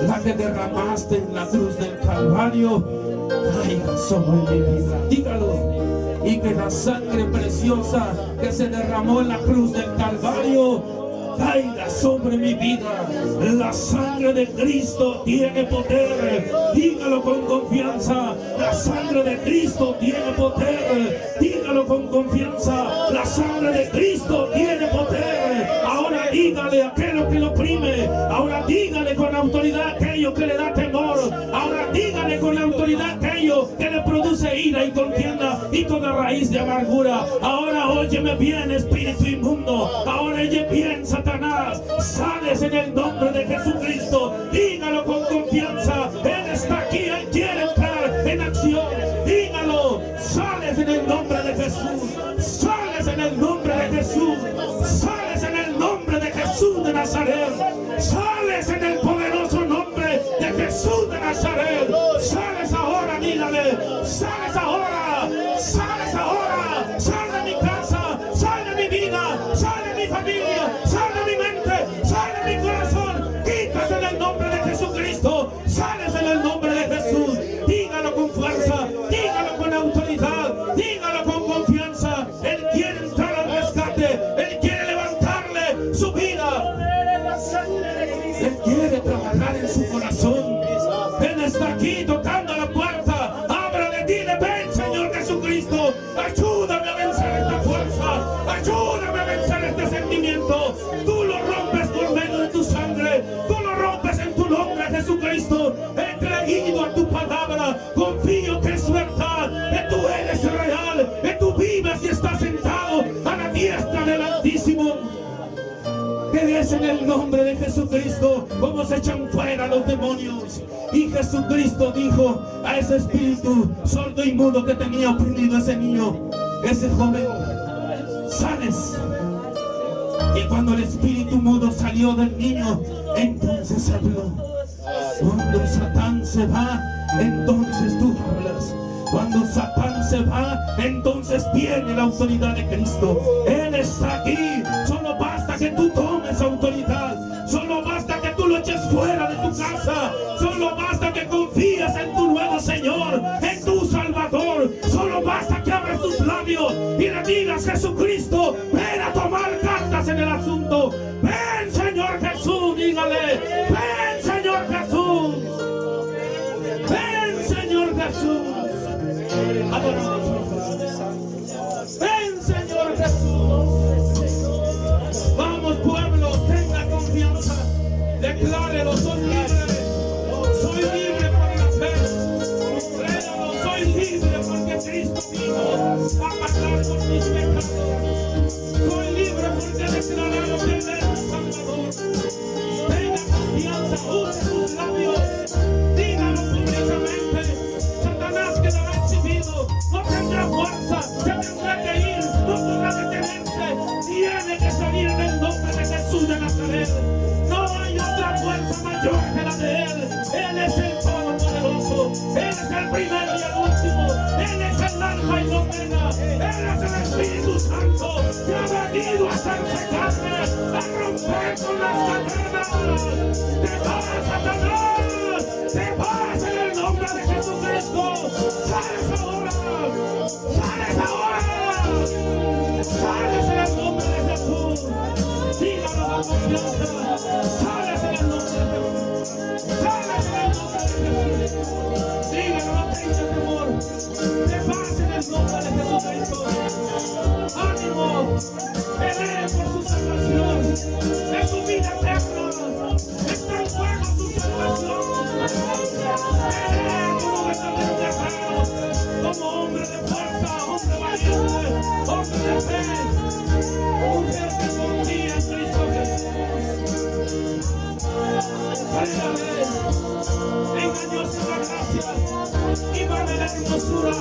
la que derramaste en la cruz del Calvario, caiga sobre mi vida. Dígalo. Y que la sangre preciosa que se derramó en la cruz del Calvario caiga sobre mi vida. La sangre de Cristo tiene poder. Dígalo con confianza. La sangre de Cristo tiene poder. Dígalo con confianza. La sangre de Cristo tiene poder. Ahora dígale a aquello que lo oprime. Ahora dígale con autoridad a aquello que le da temor. Ahora dígale con autoridad a aquello que le produce ira y contienda y toda raíz de amargura. Ahora óyeme bien, espíritu inmundo. Ahora oye bien, Satanás. Sales en el nombre de Jesucristo. Dígalo con confianza. Él está aquí, Él quiere entrar en acción. Dígalo. Sales en el nombre de Jesús. Sales en el nombre de Jesús. Sales en el nombre de Jesús de Nazaret. Sales en el poderoso nombre de Jesús de Nazaret. Sales ahora, dígale. Sales ahora. Sales ahora. Sal de mi casa. Sal de mi vida. Sal de mi familia. Sal de mi mente. Sal de mi corazón. Quitas en el nombre de Jesucristo. Sales en el nombre de Jesús. Dígalo con fuerza. Dígalo con autoridad. Dígalo con confianza. Él quiere entrar al rescate. Él quiere levantarle su vida. Él quiere trabajar en su corazón. Él está aquí tocando la puerta. Ábrale, dile, ven, Señor Jesucristo. Ayúdame a vencer esta fuerza. Ayúdame a vencer este sentimiento. Tú lo rompes por medio de tu sangre. Tú lo rompes en tu nombre, Jesucristo. He creído a tu palabra. Confío que es verdad. Que tú eres real. Que tú vives y estás sentado a la diestra del Altísimo. Que es en el nombre de Jesucristo como se echan fuera fuera los demonios. Y Jesucristo dijo a ese espíritu sordo y mudo que tenía oprimido ese niño, ese joven: sales. Y cuando el espíritu mudo salió del niño, entonces habló. Cuando Satán se va, entonces tú hablas. Cuando Satán se va, entonces viene la autoridad de Cristo. Él está aquí. Solo basta que tú tomes autoridad. Solo basta que tú lo eches fuera de tu casa. Solo basta que confíes en tu nuevo Señor, en tu Salvador. Solo basta que abras tus labios y le digas: Jesucristo, ven a tomar cartas en el asunto. Ven, Señor Jesús, dígale: ven, Señor Jesús. Ven, Señor Jesús. Adoramos. Ven, Señor Jesús. Vamos, pueblo, tenga confianza. Declárelo: soy libre. Soy libre por la fe. Créalo: soy libre porque Cristo vino a pagar por mis pecados. Soy libre porque declararon que Él es mi Salvador. Tenga confianza, use sus labios. Dígalo públicamente. Satanás quedará exhibido. No tendrá fuerza. Se tendrá que ir. No podrá detenerse. Tiene que salir en el nombre de Jesús de Nazaret. No hay otra fuerza mayor que la de Él. Él es el Todopoderoso. Él es el primero y el último. Él es el alfa y la omega. Él es el Espíritu Santo que ha venido a hacerse carne, a romper con las cadenas. Te vas, Satanás. Te vas en el nombre de Jesucristo. Sales ahora. Sales ahora. Sales en el nombre de Jesús. Dígalo con confianza. Sales en el nombre de Jesús. Sales en el nombre de Jesús. Dígalo, no tengas temor. Te vas en el nombre de Jesucristo. Ánimo. Pelee por su salvación. Es su vida eterna. Está en juego su salvación. Pelee como verdaderamente guerrero, como hombre de fuerza, hombre valiente, hombre de fe, mujer que confía en Cristo Jesús. Créale, engañosa la gracia y vale la hermosura.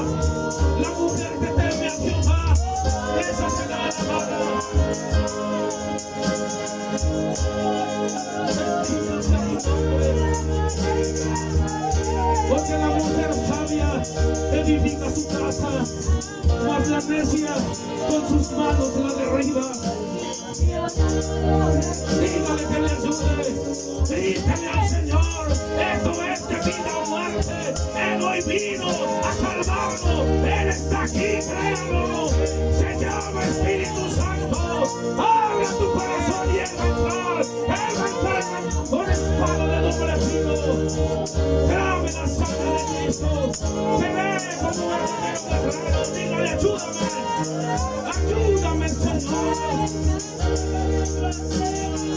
La mujer que teme a Jehová, esa será alabada. Porque la mujer sabia edifica su casa, mas la necia con sus manos la derriba. Dígale que le ayude, grítale al Señor: esto es de vida o muerte. Él hoy vino a salvarlo. Él está aquí, créalo. Se llama Espíritu Santo. Abra tu corazón y Él va a entrar. Él va a entrar con espada de doble filo. Clame la sangre de Cristo. Se ve como un verdadero guerrero. Dígale: ayúdame. Ayúdame, Señor.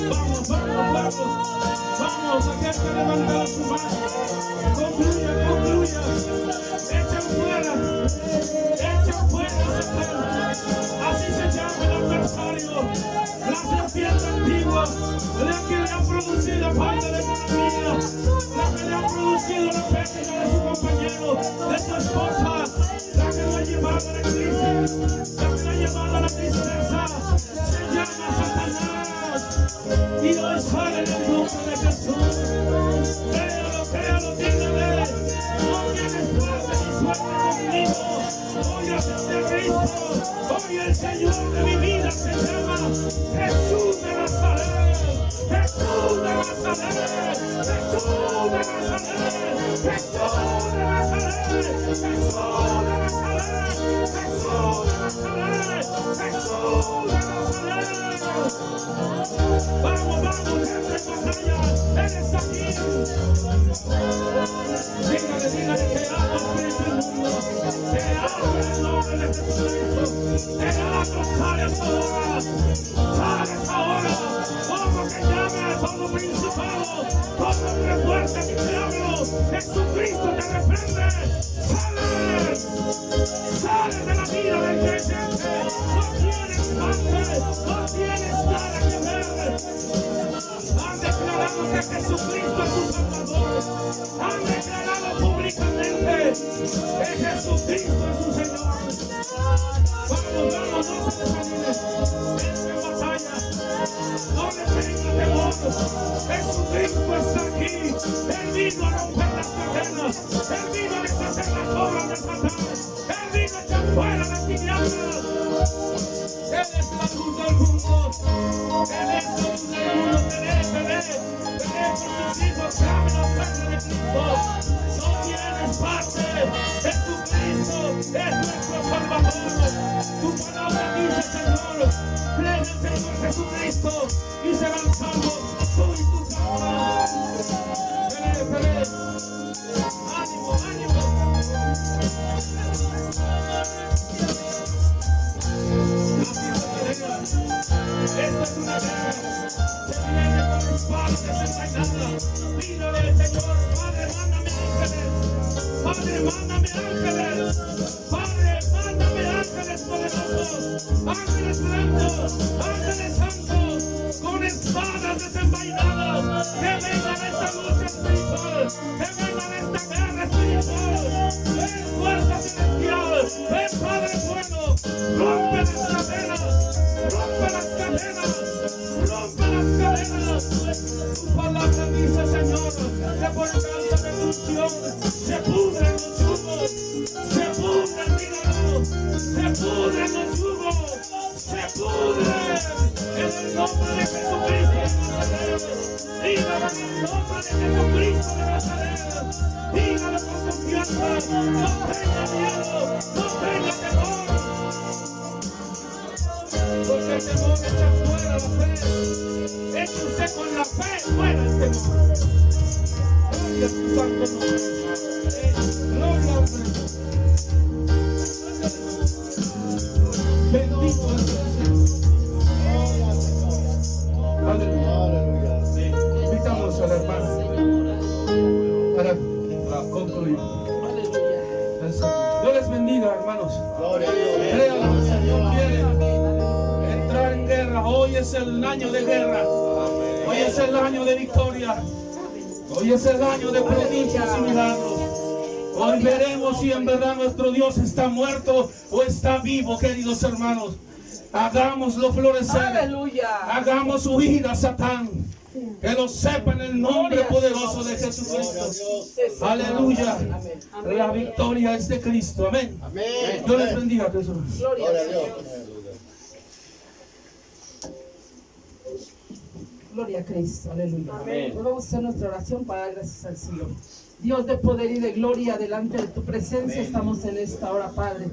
Vamos, vamos, vamos. Vamos, aquel que levanta su mano. Concluya, concluya. Echen fuera. Echen fuera, Satán. Así se llama el adversario. La serpiente antigua. La que le ha producido falta de economía. La que le ha producido la pérdida de su compañero, de su esposa. La que lo ha llevado a la crisis. La que lo ha llevado a la tristeza. Se llama Satanás. Y hoy sale en el nombre de Jesús. Créalo, créalo, dígale: no tienes parte ni suerte conmigo. Hoy acepté a Cristo. Hoy el Señor de mi vida se llama Jesús de Nazaret. Jesús de Nazaret. Jesús de Nazaret. Jesús de Nazaret. Jesús de Nazaret. Jesús de Nazaret. Jesús de Nazaret. Vamos, vamos, gente en batalla. Él está aquí. Dígale, dígale que amo Espíritu inmundo. Te amo en el nombre de Jesucristo. Te amo, sales ahora. Sales ahora. Como que llame a todo principado. Todo hombre fuerte que te hablo. Jesucristo te reprende. Sales. Sales de la vida del creyente. No tienes parte. No tienes nada que ver. Han declarado declaramos que Jesucristo es su Salvador. Han declarado públicamente que Jesucristo es su Señor. Vamos, no se desanimen. Entre en batalla. No le tenga temor. Jesucristo está aquí. Él vino a romper las cadenas. Él vino a deshacer las obras de Satán. Él vino a echar fuera las tinieblas. Él es la luz del mundo. Él es la luz del mundo. Pelea por tus hijos. Clame la sangre de Cristo. No tienes parte. Jesucristo es nuestro Salvador. Tu palabra dice, Señor, cree en el Señor Jesucristo y serán salvos tú y tu casa. Pelea. Ánimo, ánimo. Esta es una guerra. Se viene con espadas desenvainadas. Pídale al Señor, Padre, mándame ángeles. Padre, mándame ángeles. Padre, mándame ángeles poderosos. Ángeles blancos. Ángeles santos. Con espadas desenvainadas. Que vengan esta lucha espiritual. Que vengan esta guerra espiritual. Ven, fuerza celestial. Ven, Padre bueno. Rompe las cadenas. Rompe las cadenas. Rompe las cadenas. Tu palabra dice, Señor, que por causa de tu unción se pudren los yugos. Se pudren, míralo. Se pudren los yugos. Se pudren. En el nombre de Jesucristo de Nazaret. Dígalo en el nombre de Jesucristo de Nazaret. Dígalo con confianza. No tenga miedo. No tenga temor. Porque el temor echa fuera la fe. Eche usted con la fe fuera el temor. Gloria a tu santo nombre. Gloria al Rey. Bendito es el Señor. Aleluya. Invitamos a la hermana para concluir. Dios les bendiga, hermanos. Crean lo que el Señor quiere. Entrar en guerra. Hoy es el año de guerra. Hoy es el año de victoria. Hoy es el año de prodigios y milagros. Hoy veremos si en verdad nuestro Dios está muerto o está vivo, queridos hermanos. Hagámoslo florecer. Aleluya. Hagamos huir a Satán. Que lo sepa en el nombre poderoso de Jesucristo. Aleluya. La victoria es de Cristo. Amén. Dios les bendiga. Gloria a Dios. Gloria a Cristo, aleluya. Hoy vamos a hacer nuestra oración para dar gracias al Señor. Dios de poder y de gloria, delante de tu presencia estamos en esta hora, Padre.